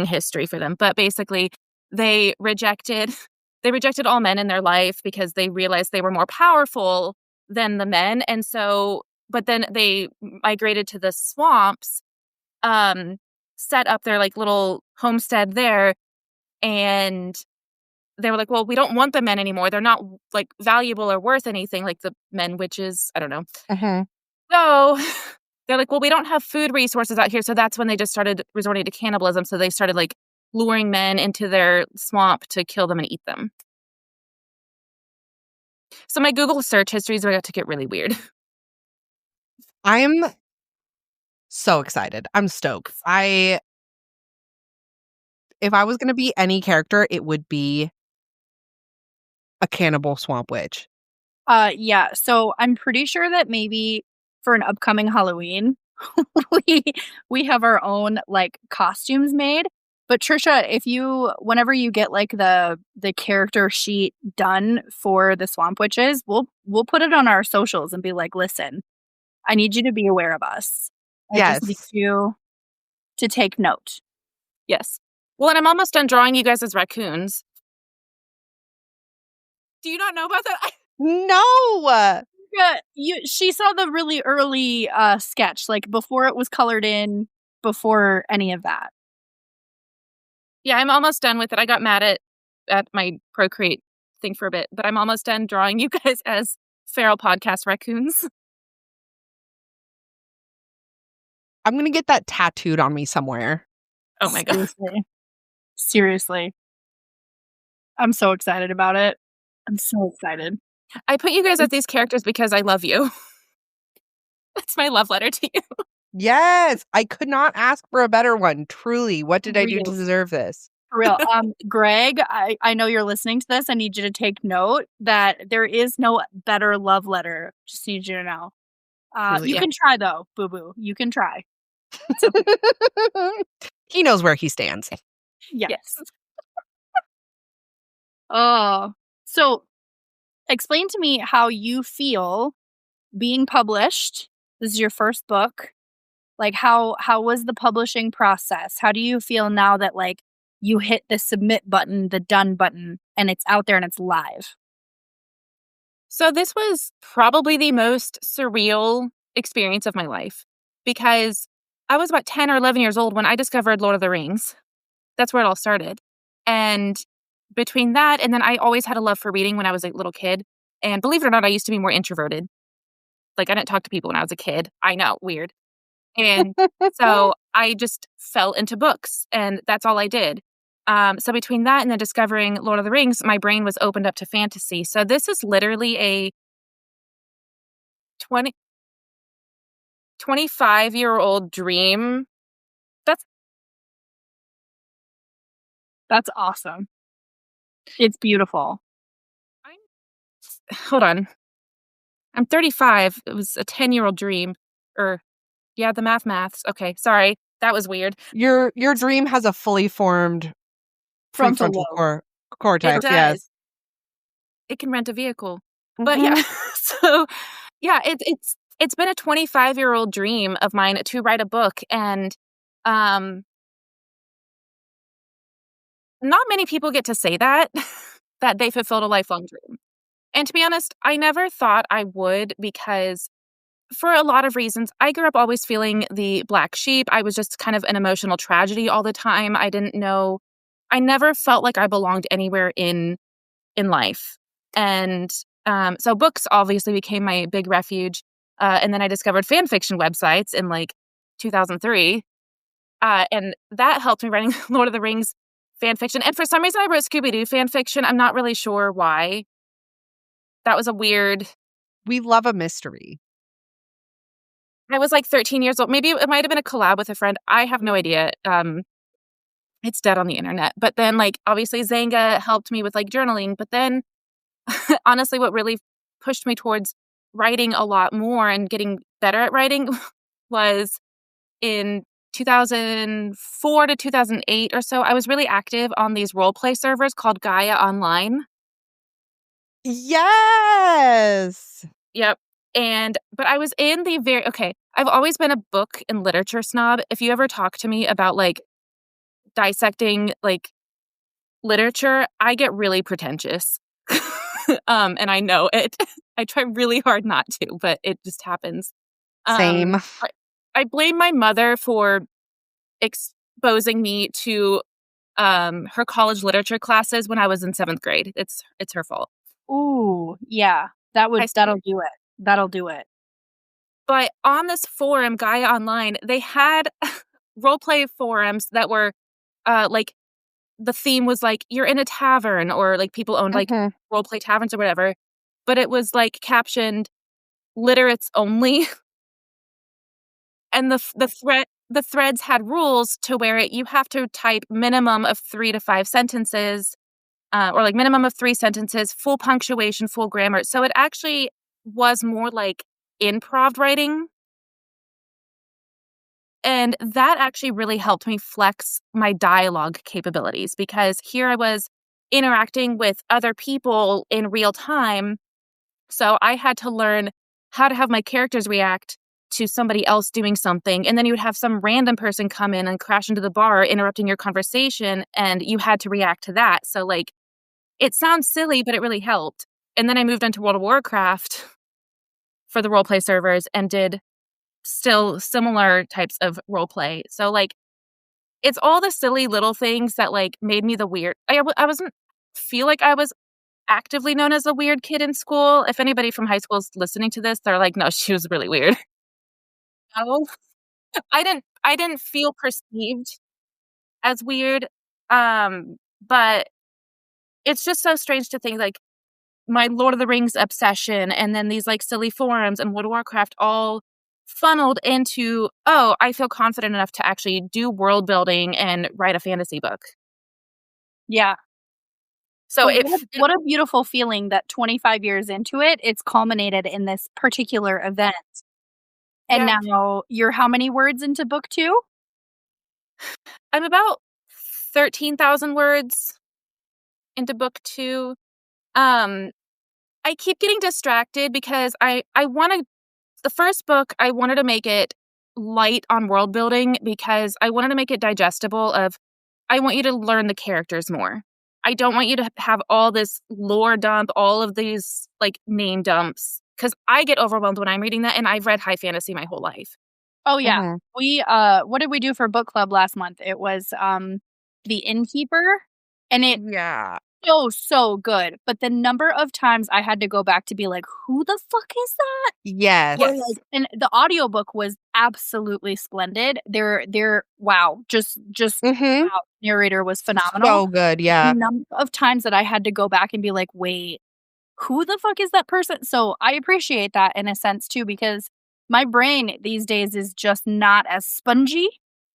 [SPEAKER 1] history for them, but basically they rejected all men in their life because they realized they were more powerful than the men, and so, but then they migrated to the swamps, set up their, like, little homestead there, and
[SPEAKER 3] they were like, well, we don't want the men anymore. They're not like valuable or worth anything like the men witches. I don't know. So they're like, well, we don't have food resources out here. So that's when they just started resorting to cannibalism. So they started like luring men into their swamp to kill them and eat them. So my Google search history is about to get really weird.
[SPEAKER 1] I'm so excited. I'm stoked. If I was going to be any character, it would be a cannibal swamp witch.
[SPEAKER 2] Yeah. So I'm pretty sure that maybe for an upcoming Halloween, we have our own like costumes made. But Trisha, whenever you get like the character sheet done for the swamp witches, we'll put it on our socials and be like, listen, I need you to be aware of us. I just need you to take note.
[SPEAKER 3] Yes. Well, and I'm almost done drawing you guys as raccoons. Do you not know about that?
[SPEAKER 1] No.
[SPEAKER 2] Yeah, she saw the really early sketch, like before it was colored in, before any of that.
[SPEAKER 3] Yeah, I'm almost done with it. I got mad at my Procreate thing for a bit, but I'm almost done drawing you guys as feral podcast raccoons.
[SPEAKER 1] I'm going to get that tattooed on me somewhere.
[SPEAKER 3] Oh my God.
[SPEAKER 2] Seriously. I'm so excited about it. I'm so excited.
[SPEAKER 3] I put you guys as these characters because I love you. That's my love letter to you.
[SPEAKER 1] Yes. I could not ask for a better one. Truly. What did I do to deserve this?
[SPEAKER 2] For real. Greg, I know you're listening to this. I need you to take note that there is no better love letter. Just need you to know. You can try though, boo boo. You can try.
[SPEAKER 1] Okay. He knows where he stands.
[SPEAKER 2] Yes. Oh, so explain to me how you feel being published. This is your first book. Like how was the publishing process? How do you feel now that like you hit the submit button, the done button, and it's out there and it's live?
[SPEAKER 3] So this was probably the most surreal experience of my life because I was about 10 or 11 years old when I discovered Lord of the Rings. That's where it all started. And between that and then I always had a love for reading when I was a little kid. And believe it or not, I used to be more introverted. Like I didn't talk to people when I was a kid. I know, weird. And so I just fell into books and that's all I did. So between that and then discovering Lord of the Rings, my brain was opened up to fantasy. So this is literally a 25-year-old dream.
[SPEAKER 2] That's awesome. It's beautiful.
[SPEAKER 3] Hold on. I'm 35. It was a 10-year-old dream. Yeah, the maths. Okay, sorry. That was weird.
[SPEAKER 1] Your dream has a fully formed
[SPEAKER 2] Frontal
[SPEAKER 1] cortex.
[SPEAKER 3] It does.
[SPEAKER 1] Yes.
[SPEAKER 3] It can rent a vehicle. But yeah, so yeah, it's been a 25-year-old dream of mine to write a book, and not many people get to say that that they fulfilled a lifelong dream. And to be honest, I never thought I would because for a lot of reasons, I grew up always feeling the black sheep. I was just kind of an emotional tragedy all the time. I never felt like I belonged anywhere in life. And so books obviously became my big refuge. And then I discovered fan fiction websites in like 2003. And that helped me writing Lord of the Rings fan fiction. And for some reason, I wrote Scooby-Doo fan fiction. I'm not really sure why. That was a weird...
[SPEAKER 1] We love a mystery.
[SPEAKER 3] I was like 13 years old. Maybe it might have been a collab with a friend. I have no idea. It's dead on the internet. But then like obviously Zanga helped me with like journaling. But then honestly, what really pushed me towards writing a lot more and getting better at writing was in 2004 to 2008 or so. I was really active on these role play servers called Gaia Online.
[SPEAKER 1] Yes.
[SPEAKER 3] Yep. But I was in I've always been a book and literature snob. If you ever talk to me about like dissecting like literature, I get really pretentious. And I know it. I try really hard not to, but it just happens.
[SPEAKER 1] Same.
[SPEAKER 3] I blame my mother for exposing me to her college literature classes when I was in 7th grade. It's her fault.
[SPEAKER 2] Ooh, yeah. That'll do it. That'll do it.
[SPEAKER 3] But on this forum, Gaia Online, they had roleplay forums that were like the theme was like you're in a tavern, or like people owned like roleplay taverns or whatever. But it was like captioned literates only. And the threads had rules to where you have to type minimum of 3 to 5 sentences, or like minimum of 3 sentences, full punctuation, full grammar. So it actually was more like improv writing. And that actually really helped me flex my dialogue capabilities, because here I was interacting with other people in real time. So I had to learn how to have my characters react to somebody else doing something. And then you would have some random person come in and crash into the bar, interrupting your conversation, and you had to react to that. So like, it sounds silly, but it really helped. And then I moved into World of Warcraft for the roleplay servers and did still similar types of roleplay. So like, it's all the silly little things that like made me the weird. I wasn't feel like I was actively known as a weird kid in school. If anybody from high school is listening to this, they're like, no, she was really weird. No, I didn't feel perceived as weird. But it's just so strange to think like my Lord of the Rings obsession and then these like silly forums and World of Warcraft all funneled into, oh, I feel confident enough to actually do world building and write a fantasy book.
[SPEAKER 2] Yeah.
[SPEAKER 3] So
[SPEAKER 2] what a beautiful feeling that 25 years into it, it's culminated in this particular event. And now you're how many words into book 2?
[SPEAKER 3] I'm about 13,000 words into book 2. I keep getting distracted because I want to, the first book, I wanted to make it light on world building because I wanted to make it digestible I want you to learn the characters more. I don't want you to have all this lore dump, all of these like name dumps, because I get overwhelmed when I'm reading that, and I've read high fantasy my whole life.
[SPEAKER 2] Oh yeah. We what did we do for book club last month? It was The Innkeeper, and it so good. But the number of times I had to go back to be like, who the fuck is that?
[SPEAKER 1] Yes.
[SPEAKER 2] And the audiobook was absolutely splendid. They're wow, just wow. Narrator was phenomenal.
[SPEAKER 1] So good, yeah.
[SPEAKER 2] The number of times that I had to go back and be like, wait, who the fuck is that person? So I appreciate that in a sense too, because my brain these days is just not as spongy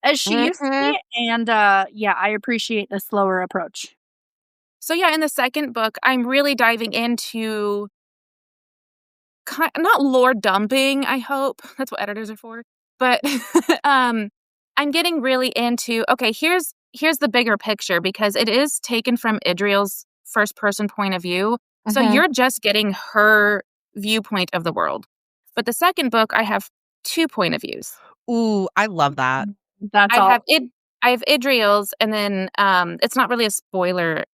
[SPEAKER 2] as she used to be. And yeah, I appreciate the slower approach.
[SPEAKER 3] So yeah, in the second book, I'm really diving into not lore dumping, I hope. That's what editors are for. But I'm getting really into, okay, here's the bigger picture, because it is taken from Idriel's first person point of view. So you're just getting her viewpoint of the world. But the second book, I have 2 point of views.
[SPEAKER 1] Ooh, I love that.
[SPEAKER 3] I have Idriel's, and then it's not really a spoiler,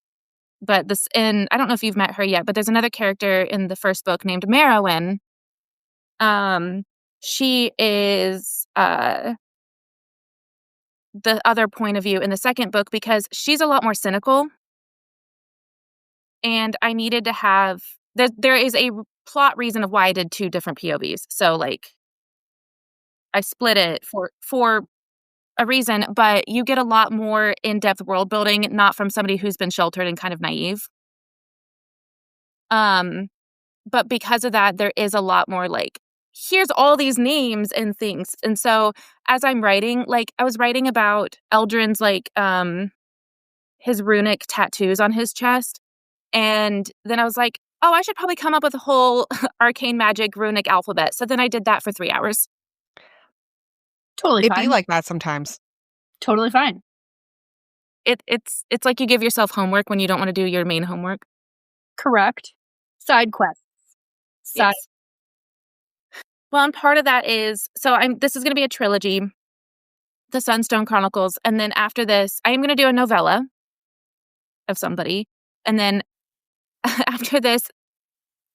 [SPEAKER 3] but I don't know if you've met her yet, but there's another character in the first book named Merowyn. She is the other point of view in the second book because she's a lot more cynical. And I needed to have there is a plot reason of why I did 2 different POVs. So like I split it for a reason, but you get a lot more in-depth world building, not from somebody who's been sheltered and kind of naive. But because of that, there is a lot more like, here's all these names and things. And so as I'm writing, like I was writing about Eldrin's like his runic tattoos on his chest. And then I was like, oh, I should probably come up with a whole arcane magic runic alphabet. So then I did that for 3 hours.
[SPEAKER 2] Totally
[SPEAKER 1] It'd
[SPEAKER 2] fine.
[SPEAKER 1] be like that sometimes.
[SPEAKER 2] Totally fine.
[SPEAKER 3] It's like you give yourself homework when you don't want to do your main homework.
[SPEAKER 2] Correct. Side quests.
[SPEAKER 3] Yes. Well, and part of that is, this is going to be a trilogy, the Sunstone Chronicles. And then after this, I am going to do a novella of somebody. And then after this,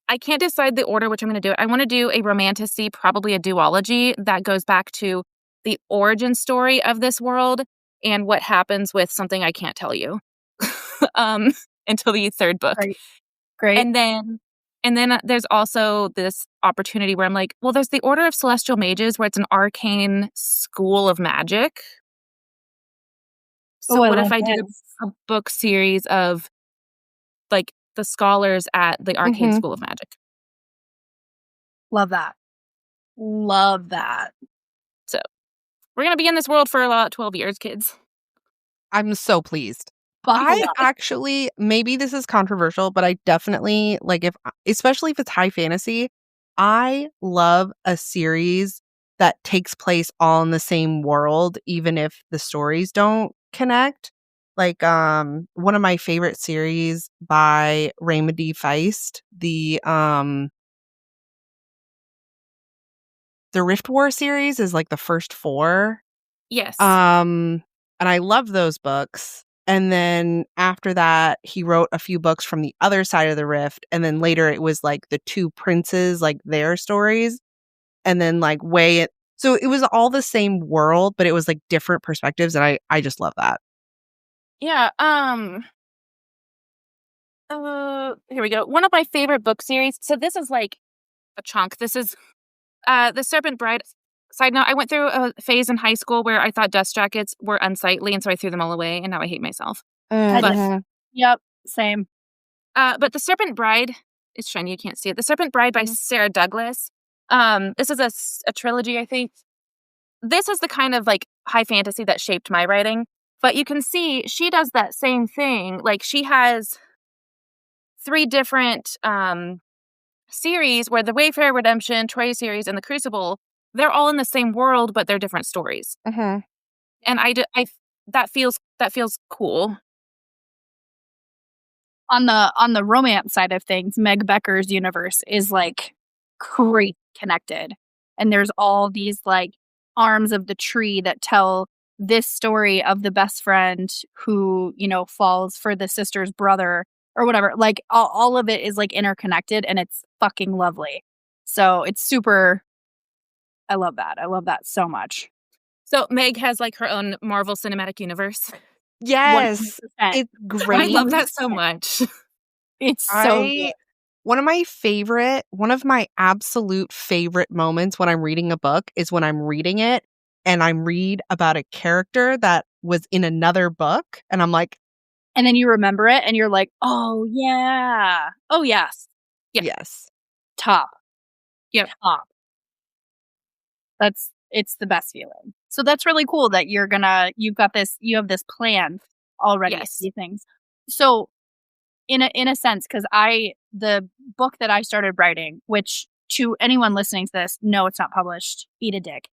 [SPEAKER 3] I can't decide the order which I'm going to do it. I want to do a romantasy, probably a duology that goes back to the origin story of this world and what happens with something I can't tell you until the third book.
[SPEAKER 2] Great.
[SPEAKER 3] And then there's also this opportunity where I'm like, well, there's the Order of Celestial Mages where it's an arcane school of magic. So what if I did a book series of like the scholars at the arcane school of magic?
[SPEAKER 2] Love that. Love that.
[SPEAKER 3] So we're going to be in this world for about 12 years, kids.
[SPEAKER 1] I'm so pleased.
[SPEAKER 2] Buckle
[SPEAKER 1] I
[SPEAKER 2] up.
[SPEAKER 1] actually, maybe this is controversial, but I definitely like especially if it's high fantasy, I love a series that takes place all in the same world, even if the stories don't connect. Like, one of my favorite series by Raymond D. Feist, the Rift War series is like the first 4.
[SPEAKER 3] Yes.
[SPEAKER 1] And I love those books. And then after that, he wrote a few books from the other side of the rift. And then later it was like the 2 princes, like their stories. And then like so it was all the same world, but it was like different perspectives. And I just love that.
[SPEAKER 3] Yeah. Here we go. One of my favorite book series. So this is like a chunk. This is The Serpent Bride. Side note, I went through a phase in high school where I thought dust jackets were unsightly, and so I threw them all away, and now I hate myself.
[SPEAKER 2] Yep, same.
[SPEAKER 3] But The Serpent Bride, it's shiny, you can't see it. The Serpent Bride by Sarah Douglas. This is a trilogy, I think. This is the kind of like high fantasy that shaped my writing. But you can see she does that same thing. Like she has 3 different series where the Wayfarer Redemption, Troy series, and the Crucible, they're all in the same world, but they're different stories. And that feels cool.
[SPEAKER 2] On the romance side of things, Meg Becker's universe is like crazy connected, and there's all these like arms of the tree that tell this story of the best friend who, you know, falls for the sister's brother or whatever. Like all of it is like interconnected, and it's fucking lovely. So it's super. I love that. I love that so much.
[SPEAKER 3] So Meg has like her own Marvel Cinematic Universe.
[SPEAKER 1] Yes.
[SPEAKER 2] 100%.
[SPEAKER 1] It's great.
[SPEAKER 3] I love that so much.
[SPEAKER 2] It's so good.
[SPEAKER 1] One of my absolute favorite moments when I'm reading a book is when I'm reading it and I read about a character that was in another book and I'm like,
[SPEAKER 2] and then you remember it and you're like, oh yeah. Oh yes.
[SPEAKER 3] Yeah.
[SPEAKER 1] Yes.
[SPEAKER 2] Top.
[SPEAKER 3] Yep.
[SPEAKER 2] Top. It's the best feeling. So that's really cool that you have this plan already.
[SPEAKER 3] Yes.
[SPEAKER 2] To do things. So in a sense, because the book that I started writing, which to anyone listening to this, no, it's not published. Eat a dick.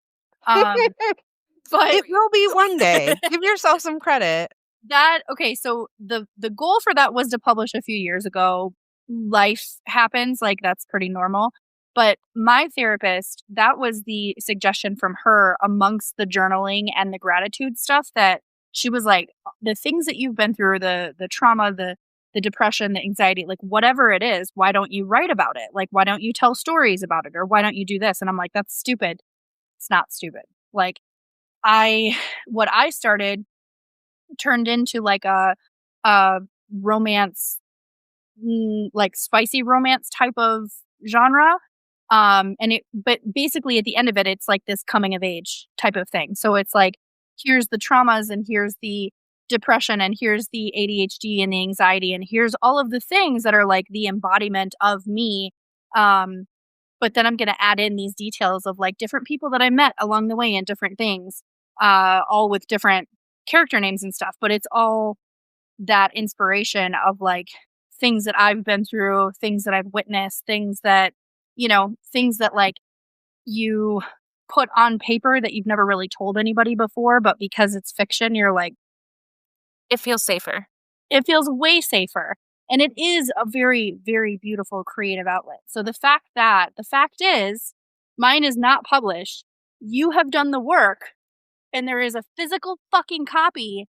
[SPEAKER 2] But
[SPEAKER 1] it will be one day. Give yourself some credit.
[SPEAKER 2] So the goal for that was to publish a few years ago. Life happens, like that's pretty normal. But my therapist, that was the suggestion from her amongst the journaling and the gratitude stuff, that she was like, the things that you've been through, the trauma, the depression, the anxiety, like whatever it is, why don't you write about it? Like, why don't you tell stories about it? Or why don't you do this? And I'm like, that's stupid. It's not stupid. Like what I started turned into like a romance, like spicy romance type of genre. But basically at the end of it, it's like this coming of age type of thing. So it's like, here's the traumas and here's the depression and here's the ADHD and the anxiety and here's all of the things that are like the embodiment of me. But then I'm going to add in these details of like different people that I met along the way and different things, all with different character names and stuff. But it's all that inspiration of like things that I've been through, things that I've witnessed, things that like you put on paper that you've never really told anybody before, but because it's fiction, you're like,
[SPEAKER 3] it feels safer.
[SPEAKER 2] It feels way safer. And it is a very, very beautiful creative outlet. So the fact is, mine is not published. You have done the work, and there is a physical fucking copy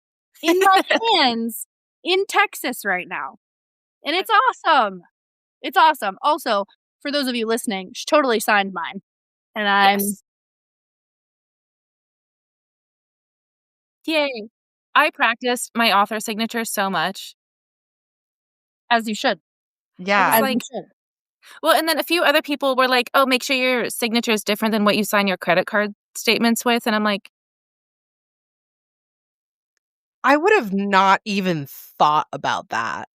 [SPEAKER 2] in my hands in Texas right now. And it's awesome. It's awesome. Also, for those of you listening, she totally signed mine. And I'm...
[SPEAKER 3] Yes.
[SPEAKER 2] Yay.
[SPEAKER 3] I practiced my author signature so much.
[SPEAKER 2] As you should.
[SPEAKER 1] Yeah.
[SPEAKER 2] As
[SPEAKER 3] like-
[SPEAKER 2] you should.
[SPEAKER 3] Well, and then a few other people were like, oh, make sure your signature is different than what you sign your credit card statements with. And I'm like,
[SPEAKER 1] I would have not even thought about that.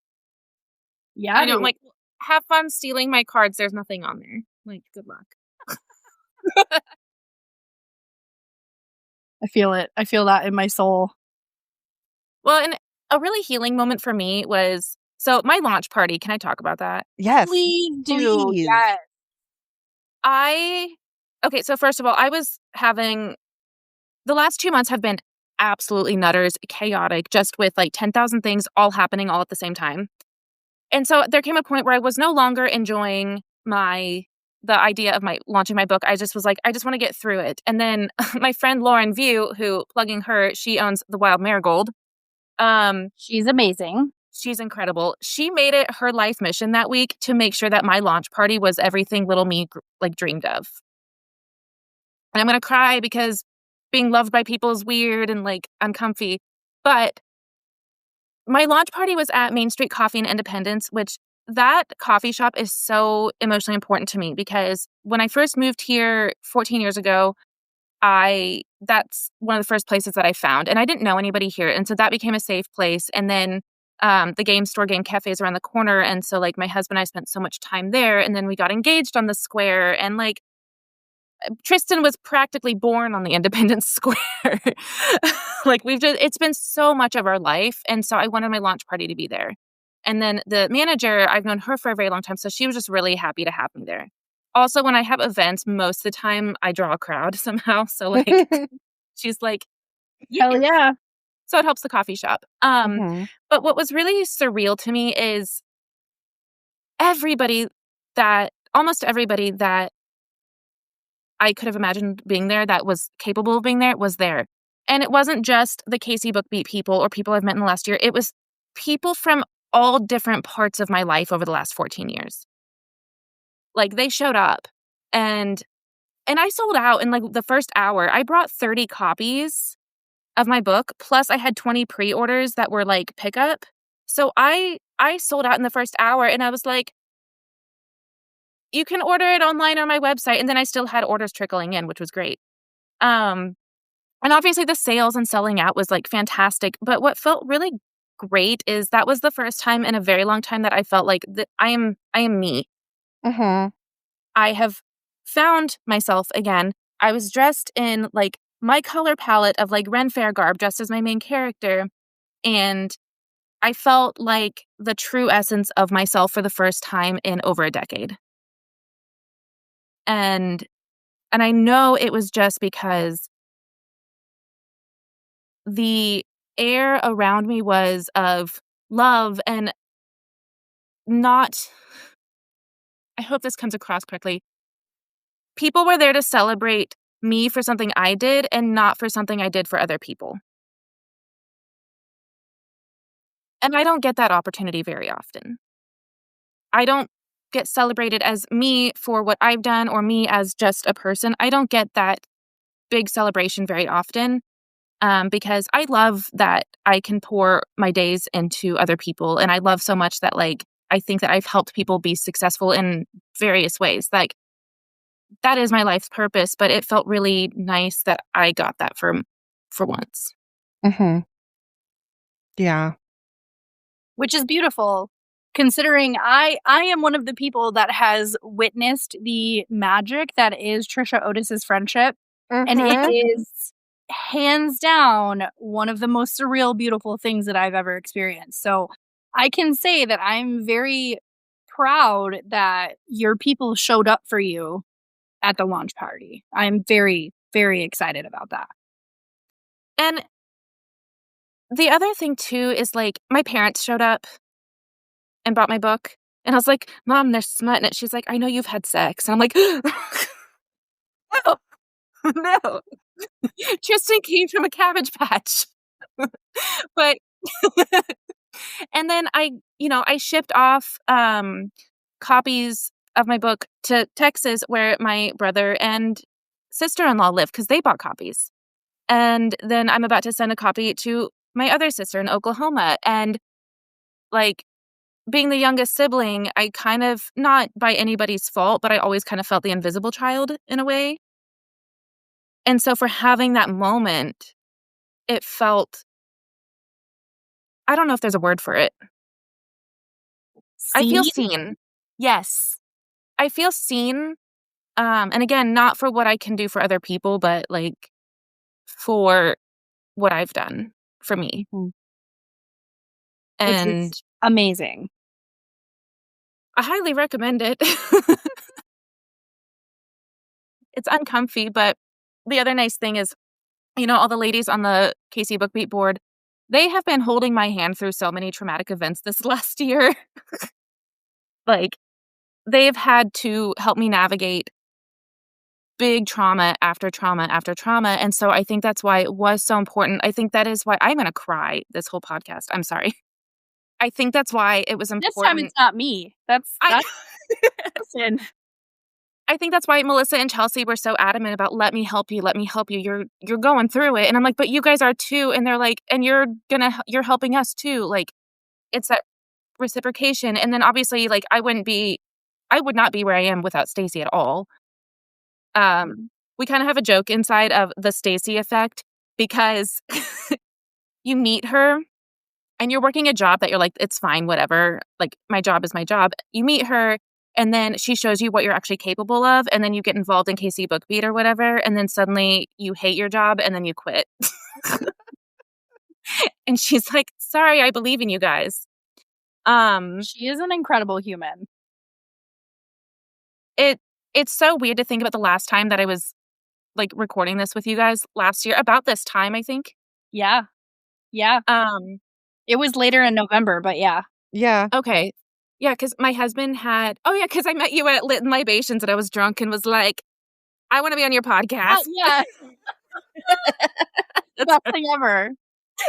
[SPEAKER 2] Yeah.
[SPEAKER 3] I know, I'm like, have fun stealing my cards. There's nothing on there. Like, good luck.
[SPEAKER 2] I feel it. I feel that in my soul.
[SPEAKER 3] Well, and a really healing moment for me was, so my launch party. Can I talk about that?
[SPEAKER 1] Yes.
[SPEAKER 2] Please do.
[SPEAKER 1] Please.
[SPEAKER 2] Yes.
[SPEAKER 3] Okay, so first of all, I was having, the last 2 months have been absolutely nutters, chaotic, just with like 10,000 things all happening all at the same time. And so there came a point where I was no longer enjoying the idea of launching my book. I just was like, I just want to get through it. And then my friend Lauren View, who, plugging her, she owns the Wild Marigold.
[SPEAKER 2] She's amazing.
[SPEAKER 3] She's incredible. She made it her life mission that week to make sure that my launch party was everything little me dreamed of. And I'm going to cry because being loved by people is weird and like uncomfy. But my launch party was at Main Street Coffee in Independence, which that coffee shop is so emotionally important to me because when I first moved here 14 years ago, that's one of the first places that I found, and I didn't know anybody here. And so that became a safe place. And then the game store, Game Cafe is around the corner. And so like my husband and I spent so much time there, and then we got engaged on the square, and like Tristan was practically born on the Independence Square. Like it's been so much of our life. And so I wanted my launch party to be there. And then the manager, I've known her for a very long time. So she was just really happy to have me there. Also, when I have events, most of the time I draw a crowd somehow. So like, she's like,
[SPEAKER 2] Hell yeah.
[SPEAKER 3] So it helps the coffee shop. But what was really surreal to me is almost everybody that I could have imagined being there, that was capable of being there, was there. And it wasn't just the Casey Book Beat people or people I've met in the last year. It was people from all different parts of my life over the last 14 years. Like, they showed up, and I sold out in like the first hour. I brought 30 copies of my book, plus I had 20 pre-orders that were like pickup. So I sold out in the first hour, and I was like, you can order it online on my website. And then I still had orders trickling in, which was great. And obviously the sales and selling out was like fantastic. But what felt really great is that was the first time in a very long time that I felt like I am me. I have found myself again. I was dressed in like my color palette of like Ren Fair garb, dressed as my main character. And I felt like the true essence of myself for the first time in over a decade. And I know it was just because the air around me was of love and not, I hope this comes across correctly. People were there to celebrate me for something I did and not for something I did for other people. And I don't get that opportunity very often. I don't get celebrated as me for what I've done or me as just a person. I don't get that big celebration very often because I love that I can pour my days into other people. And I love so much that like, I think that I've helped people be successful in various ways. Like, that is my life's purpose, but it felt really nice that I got that for once.
[SPEAKER 1] Yeah.
[SPEAKER 2] Which is beautiful, considering I am one of the people that has witnessed the magic that is Trisha Otis's friendship. And it is hands down one of the most surreal, beautiful things that I've ever experienced. So I can say that I'm very proud that your people showed up for you at the launch party. I'm very, very excited about that.
[SPEAKER 3] And the other thing too is like my parents showed up and bought my book. And I was like, Mom, they're smutting it. She's like, I know you've had sex. And I'm like, no. Tristan came from a Cabbage Patch. But and then I shipped off copies of my book to Texas, where my brother and sister-in-law live, because they bought copies. And then I'm about to send a copy to my other sister in Oklahoma. And like being the youngest sibling, I kind of, not by anybody's fault, but I always kind of felt the invisible child in a way. And so for having that moment, it felt, I don't know if there's a word for it. I feel seen. Yes. I feel seen. And again, not for what I can do for other people, but like for what I've done for me.
[SPEAKER 2] Which
[SPEAKER 3] And
[SPEAKER 2] is amazing.
[SPEAKER 3] I highly recommend it. It's uncomfy, but the other nice thing is, all the ladies on the KC Bookbeat board, they have been holding my hand through so many traumatic events this last year. Like, they've had to help me navigate big trauma after trauma after trauma. And so I think that's why it was so important. I think that is why I'm going to cry this whole podcast. I'm sorry. I think that's why it was important.
[SPEAKER 2] This time it's not me. That's listen.
[SPEAKER 3] I think that's why Melissa and Chelsea were so adamant about let me help you. You're going through it. And I'm like, but you guys are too. And they're like, and you're helping us too. Like, it's that reciprocation. And then obviously, like, I would not be where I am without Stacey at all. We kind of have a joke inside of the Stacey effect, because you meet her and you're working a job that you're like, it's fine, whatever. Like, my job is my job. You meet her, and then she shows you what you're actually capable of, and then you get involved in KC Bookbeat or whatever, and then suddenly you hate your job, and then you quit. And she's like, sorry, I believe in you guys.
[SPEAKER 2] She is an incredible human.
[SPEAKER 3] It's so weird to think about the last time that I was like recording this with you guys last year, about this time, I think.
[SPEAKER 2] Yeah. It was later in November, but yeah.
[SPEAKER 1] Yeah.
[SPEAKER 3] Okay. Yeah, because my husband had... Oh, yeah, because I met you at Lit Libations and I was drunk and was like, I want to be on your podcast.
[SPEAKER 2] Yeah. The best thing ever.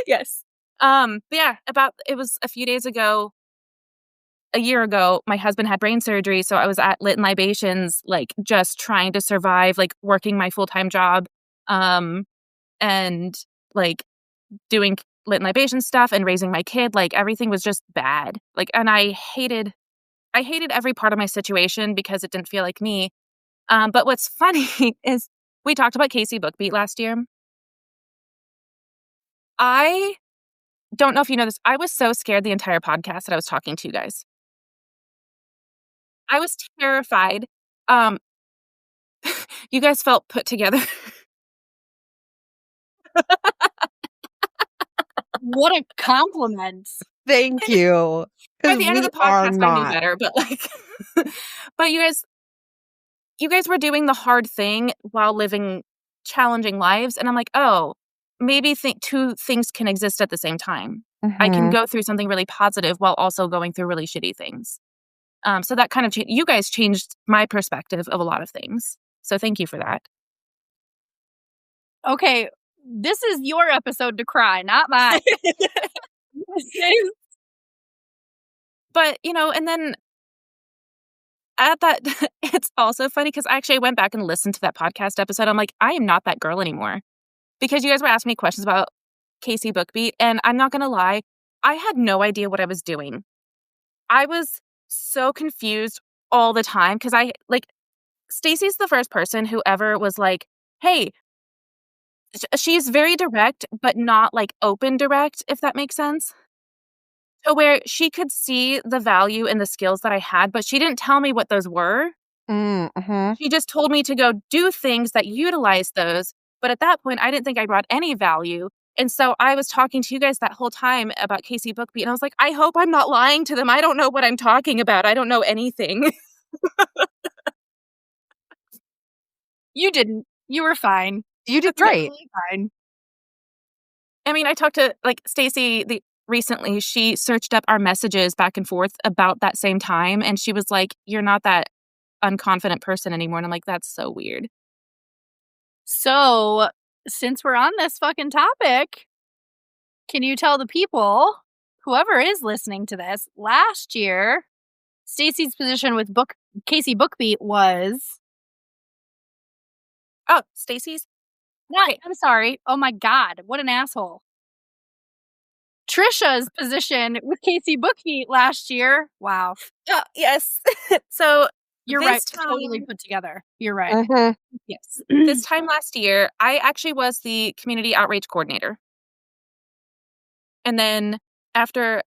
[SPEAKER 3] Yes. But yeah, it was a few days ago, a year ago, my husband had brain surgery, so I was at Lit Libations, like, just trying to survive, like, working my full-time job, and, like, doing Lit Libation stuff and raising my kid. Like, everything was just bad. Like, and I hated every part of my situation because it didn't feel like me. But what's funny is we talked about KC Bookbeat last year. I don't know if you know this. I was so scared the entire podcast that I was talking to you guys. I was terrified. You guys felt put together.
[SPEAKER 2] What a compliment.
[SPEAKER 1] Thank you.
[SPEAKER 3] By the end of the podcast, I knew better, but like, but you guys were doing the hard thing while living challenging lives. And I'm like, oh, maybe two things can exist at the same time.
[SPEAKER 1] Mm-hmm.
[SPEAKER 3] I can go through something really positive while also going through really shitty things. So that kind of, you guys changed my perspective of a lot of things. So thank you for that.
[SPEAKER 2] Okay, this is your episode to cry, not mine.
[SPEAKER 3] But, and then at that, it's also funny because I went back and listened to that podcast episode. I'm like, I am not that girl anymore. Because you guys were asking me questions about KC Bookbeat, and I'm not going to lie, I had no idea what I was doing. I was so confused all the time because Stacey's the first person who ever was like, hey, she's very direct, but not like open direct, if that makes sense. So where she could see the value in the skills that I had, but she didn't tell me what those were.
[SPEAKER 1] Mm-hmm.
[SPEAKER 3] She just told me to go do things that utilize those. But at that point, I didn't think I brought any value. And so I was talking to you guys that whole time about KC Bookbeat, and I was like, I hope I'm not lying to them. I don't know what I'm talking about. I don't know anything.
[SPEAKER 2] You didn't. You were fine.
[SPEAKER 1] You did great.
[SPEAKER 2] Fine.
[SPEAKER 3] I mean, I talked to Stacey recently. She searched up our messages back and forth about that same time, and she was like, "You're not that unconfident person anymore." And I'm like, "That's so weird."
[SPEAKER 2] So, since we're on this fucking topic, can you tell the people, whoever is listening to this, last year, Stacey's position with KC Bookbeat was...
[SPEAKER 3] Oh, Stacey's?
[SPEAKER 2] No, I'm sorry. Oh my God, what an asshole. Trisha's position with Casey Bookfeet last year. Wow.
[SPEAKER 3] Yes. So
[SPEAKER 2] You're
[SPEAKER 3] this
[SPEAKER 2] right.
[SPEAKER 3] time,
[SPEAKER 2] Totally put together. You're right.
[SPEAKER 1] Mhm.
[SPEAKER 3] yes, this time last year, I actually was the community outreach coordinator. And then after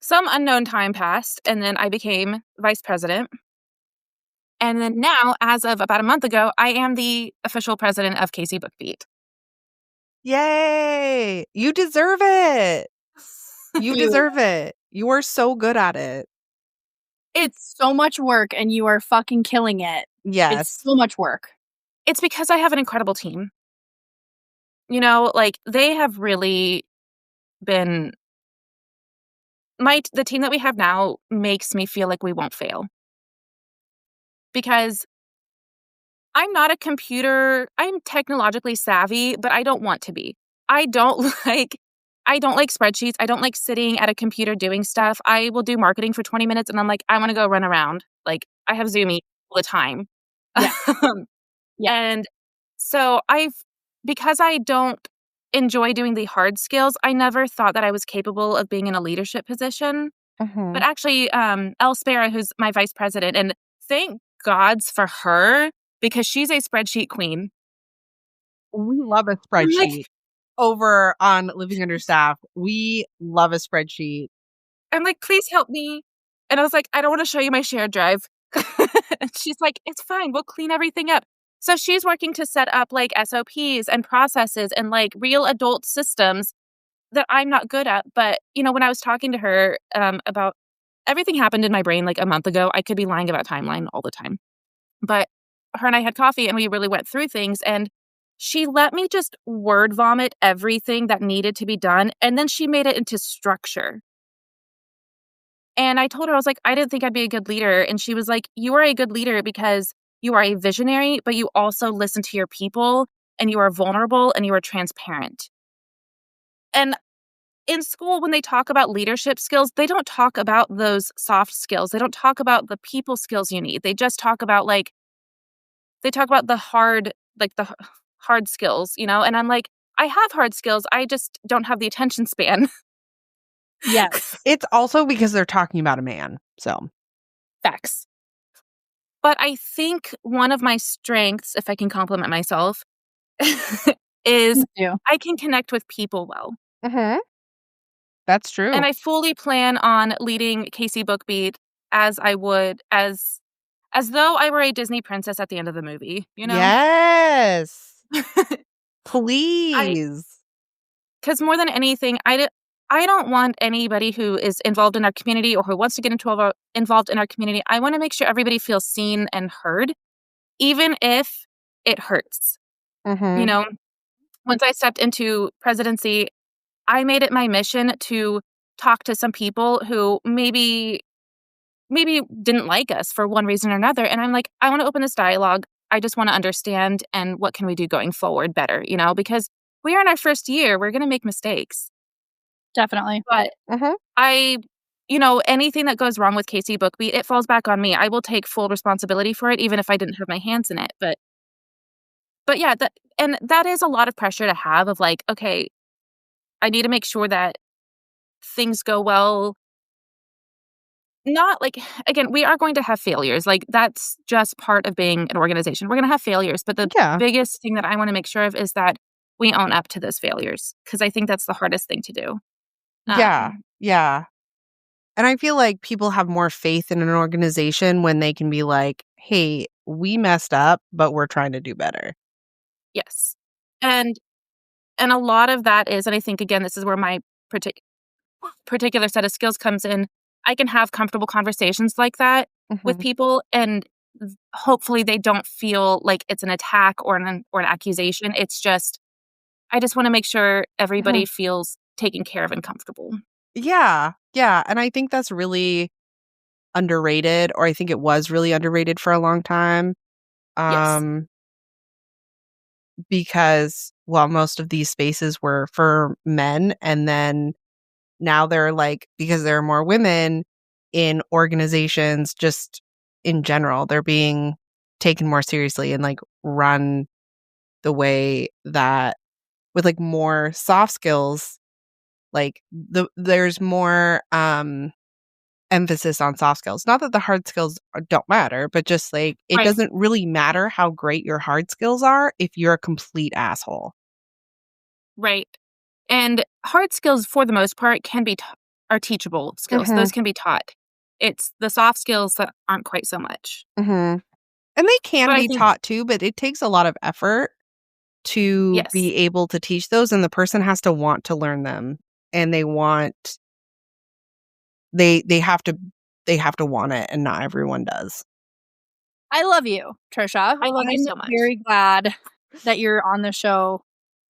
[SPEAKER 3] some unknown time passed, and then I became vice president. And then now, as of about a month ago, I am the official president of Casey Bookbeat.
[SPEAKER 1] Yay! You deserve it. You deserve it. You are so good at it.
[SPEAKER 2] It's so much work and you are fucking killing it.
[SPEAKER 1] Yes.
[SPEAKER 2] It's so much work.
[SPEAKER 3] It's because I have an incredible team. You know, like they have really been the team that we have now makes me feel like we won't fail. Because I'm technologically savvy, but I don't want to be. I don't like spreadsheets. I don't like sitting at a computer doing stuff. I will do marketing for 20 minutes and I'm like, I want to go run around. Like I have Zoom meetings all the time.
[SPEAKER 2] Yeah. Yeah.
[SPEAKER 3] And so because I don't enjoy doing the hard skills, I never thought that I was capable of being in a leadership position.
[SPEAKER 1] Mhm.
[SPEAKER 3] But actually, Elle Spera, who's my vice president, and thank gods for her because she's a spreadsheet queen.
[SPEAKER 1] We love a
[SPEAKER 3] I'm like,
[SPEAKER 1] spreadsheet. Over on Living Understaffed, we love a spreadsheet.
[SPEAKER 3] please help me. And I was like, I don't want to show you my shared drive. And she's like, it's fine. We'll clean everything up. So she's working to set up like SOPs and processes and like real adult systems that I'm not good at. But, you know, when I was talking to her about everything happened in my brain like a month ago, I could be lying about timeline all the time. But her and I had coffee and we really went through things. And she let me just word vomit everything that needed to be done. And then she made it into structure. And I told her, I was like, I didn't think I'd be a good leader. And she was like, you are a good leader because you are a visionary, but you also listen to your people and you are vulnerable and you are transparent. And in school, when they talk about leadership skills, they don't talk about those soft skills. They don't talk about the people skills you need. They just talk about the hard skills, you know? And I'm like, I have hard skills. I just don't have the attention span.
[SPEAKER 2] Yes.
[SPEAKER 1] It's also because they're talking about a man. So,
[SPEAKER 3] Facts. But I think one of my strengths, if I can compliment myself, is I can connect with people well.
[SPEAKER 1] That's true.
[SPEAKER 3] And I fully plan on leading Casey Bookbeat as though I were a Disney princess at the end of the movie, you know?
[SPEAKER 1] Yes. Please.
[SPEAKER 3] Because more than anything, I don't want anybody who is involved in our community or who wants to get involved in our community. I want to make sure everybody feels seen and heard, even if it hurts. You know, once I stepped into presidency, I made it my mission to talk to some people who maybe didn't like us for one reason or another. And I'm like, I want to open this dialogue. I just want to understand and what can we do going forward better, you know, because we are in our first year. We're going to make mistakes.
[SPEAKER 2] Definitely.
[SPEAKER 3] But anything that goes wrong with Casey Bookbeat, it falls back on me. I will take full responsibility for it, even if I didn't have my hands in it. But yeah, that is a lot of pressure to have of like, okay, I need to make sure that things go well. Not like, again, we are going to have failures. Like that's just part of being an organization. We're going to have failures. But the biggest thing that I want to make sure of is that we own up to those failures because I think that's the hardest thing to do.
[SPEAKER 1] Yeah. And I feel like people have more faith in an organization when they can be like, hey, we messed up, but we're trying to do better.
[SPEAKER 3] Yes. And a lot of that is, and I think, again, this is where my particular set of skills comes in. I can have comfortable conversations like that with people, and hopefully they don't feel like it's an attack or an accusation. It's just, I just want to make sure everybody feels taken care of and comfortable.
[SPEAKER 1] Yeah. And I think that's really underrated, or I think it was really underrated for a long time.
[SPEAKER 3] Yes.
[SPEAKER 1] Because, well, most of these spaces were for men, and then now they're like, because there are more women in organizations, just in general, they're being taken more seriously and like run the way that with like more soft skills Like there's more emphasis on soft skills. Not that the hard skills don't matter, but just like it
[SPEAKER 3] Right.
[SPEAKER 1] doesn't really matter how great your hard skills are if you're a complete asshole.
[SPEAKER 3] Right. And hard skills, for the most part, are teachable skills.
[SPEAKER 1] Mhm.
[SPEAKER 3] Those can be taught. It's the soft skills that aren't quite so much.
[SPEAKER 1] Mm-hmm. And they can
[SPEAKER 3] But I
[SPEAKER 1] be
[SPEAKER 3] think-
[SPEAKER 1] taught too, but it takes a lot of effort to
[SPEAKER 3] Yes.
[SPEAKER 1] be able to teach those, and the person has to want to learn them, and they have to want it, and not everyone does.
[SPEAKER 2] I love you, Trisha.
[SPEAKER 3] I love you
[SPEAKER 2] I'm
[SPEAKER 3] so much.
[SPEAKER 2] very glad that you're on the show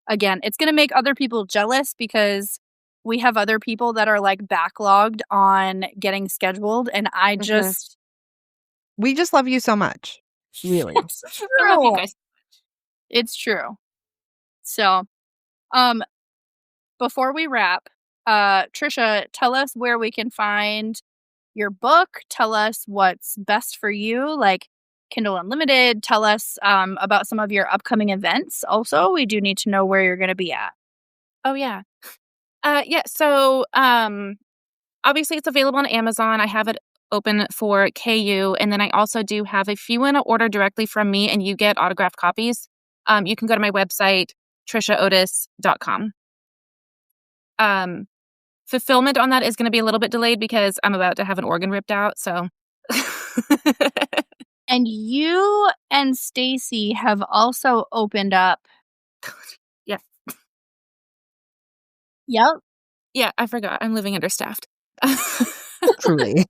[SPEAKER 2] again. It's going to make other people jealous because we have other people that are like backlogged on getting scheduled, and I just
[SPEAKER 1] We just love you so much. Really.
[SPEAKER 2] It's
[SPEAKER 3] I love you
[SPEAKER 2] true.
[SPEAKER 3] guys.
[SPEAKER 2] It's true. So, before we wrap, Trisha, tell us where we can find your book. Tell us what's best for you, like Kindle Unlimited. Tell us about some of your upcoming events. Also, we do need to know where you're going to be at.
[SPEAKER 3] Oh, yeah. So, obviously, it's available on Amazon. I have it open for KU. And then I also do have, if you want to order directly from me and you get autographed copies, you can go to my website, trishaotis.com. Fulfillment on that is going to be a little bit delayed because I'm about to have an organ ripped out. So,
[SPEAKER 2] And you and Stacy have also opened up.
[SPEAKER 3] Yeah.
[SPEAKER 2] Yep.
[SPEAKER 3] Yeah, I forgot. I'm living understaffed.
[SPEAKER 1] Truly.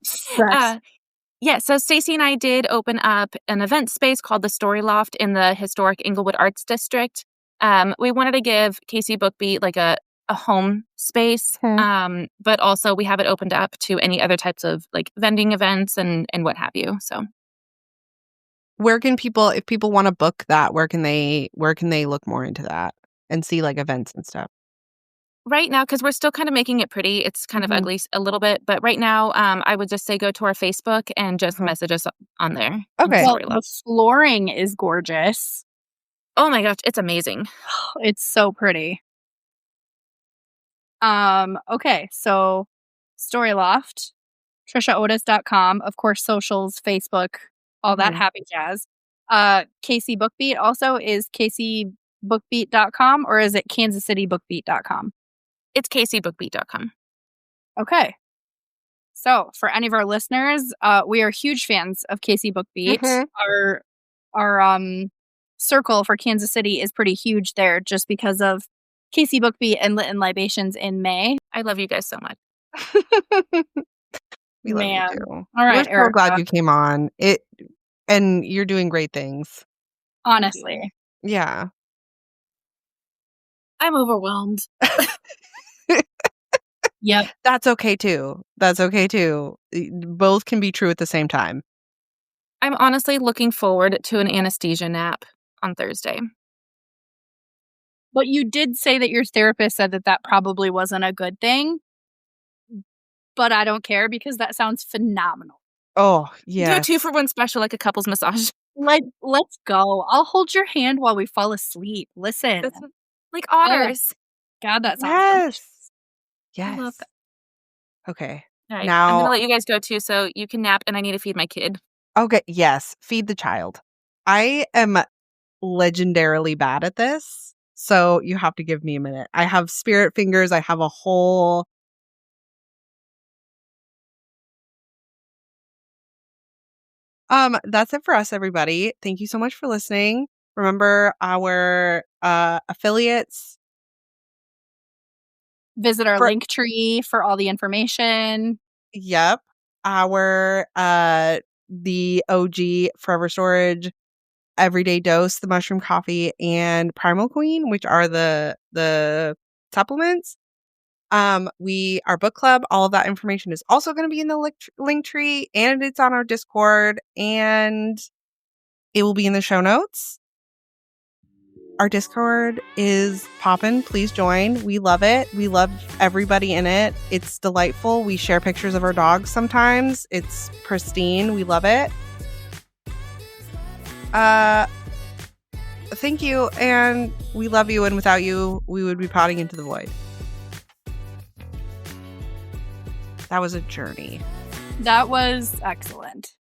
[SPEAKER 3] So Stacy and I did open up an event space called the Story Loft in the historic Inglewood Arts District. We wanted to give Casey Bookbeat like a home space, but also we have it opened up to any other types of like vending events and what have you. So,
[SPEAKER 1] Where can people, if people want to book that, where can they look more into that and see like events and stuff?
[SPEAKER 3] right now, because we're still kind of making it pretty, it's kind of ugly a little bit. But right now, I would just say go to our Facebook and just message us on there.
[SPEAKER 1] Okay.
[SPEAKER 2] Well, the flooring is gorgeous.
[SPEAKER 3] Oh my gosh, it's amazing.
[SPEAKER 2] It's so pretty. Okay, so Story Loft, TrishaOtis.com, of course, socials, Facebook, all that happy jazz. Casey Bookbeat also is CaseyBookbeat.com, or is it KansasCityBookbeat.com?
[SPEAKER 3] It's CaseyBookbeat.com.
[SPEAKER 2] Okay. So for any of our listeners, we are huge fans of Casey Bookbeat. Our circle for Kansas City is pretty huge there just because of Casey Bookbeat and Lit Libations in May.
[SPEAKER 3] I love you guys so much.
[SPEAKER 1] We love you too.
[SPEAKER 2] All right,
[SPEAKER 1] We're so glad you came on. And you're doing great things.
[SPEAKER 2] Honestly.
[SPEAKER 1] Yeah.
[SPEAKER 3] I'm overwhelmed.
[SPEAKER 2] Yep.
[SPEAKER 1] That's okay too. Both can be true at the same time.
[SPEAKER 3] I'm honestly looking forward to an anesthesia nap on Thursday.
[SPEAKER 2] But you did say that your therapist said that probably wasn't a good thing. But I don't care because that sounds phenomenal.
[SPEAKER 1] Oh, yeah.
[SPEAKER 3] Do a 2-for-1 special, like a couple's massage.
[SPEAKER 2] Let's go. I'll hold your hand while we fall asleep. Listen.
[SPEAKER 3] Like otters.
[SPEAKER 2] God, that sounds
[SPEAKER 1] Yes.
[SPEAKER 3] I love that.
[SPEAKER 1] Okay.
[SPEAKER 3] All right.
[SPEAKER 1] Now
[SPEAKER 3] I'm going to let you guys go too, so you can nap, and I need to feed my kid.
[SPEAKER 1] Okay. Yes. Feed the child. I am legendarily bad at this, so you have to give me a minute. I have spirit fingers. I have a whole... That's it for us, everybody. Thank you so much for listening. Remember our affiliates.
[SPEAKER 2] Visit our link tree for all the information.
[SPEAKER 1] Yep. Our the OG Forever Storage, Everyday Dose, the Mushroom Coffee, and Primal Queen, which are the supplements. Our book club, all of that information is also going to be in the link tree, and it's on our Discord, and it will be in the show notes. Our Discord is poppin'. Please join. We love it. We love everybody in it. It's delightful. We share pictures of our dogs sometimes. It's pristine. We love it. Thank you, and we love you, and without you, we would be potting into the void. That was a journey.
[SPEAKER 2] That was excellent.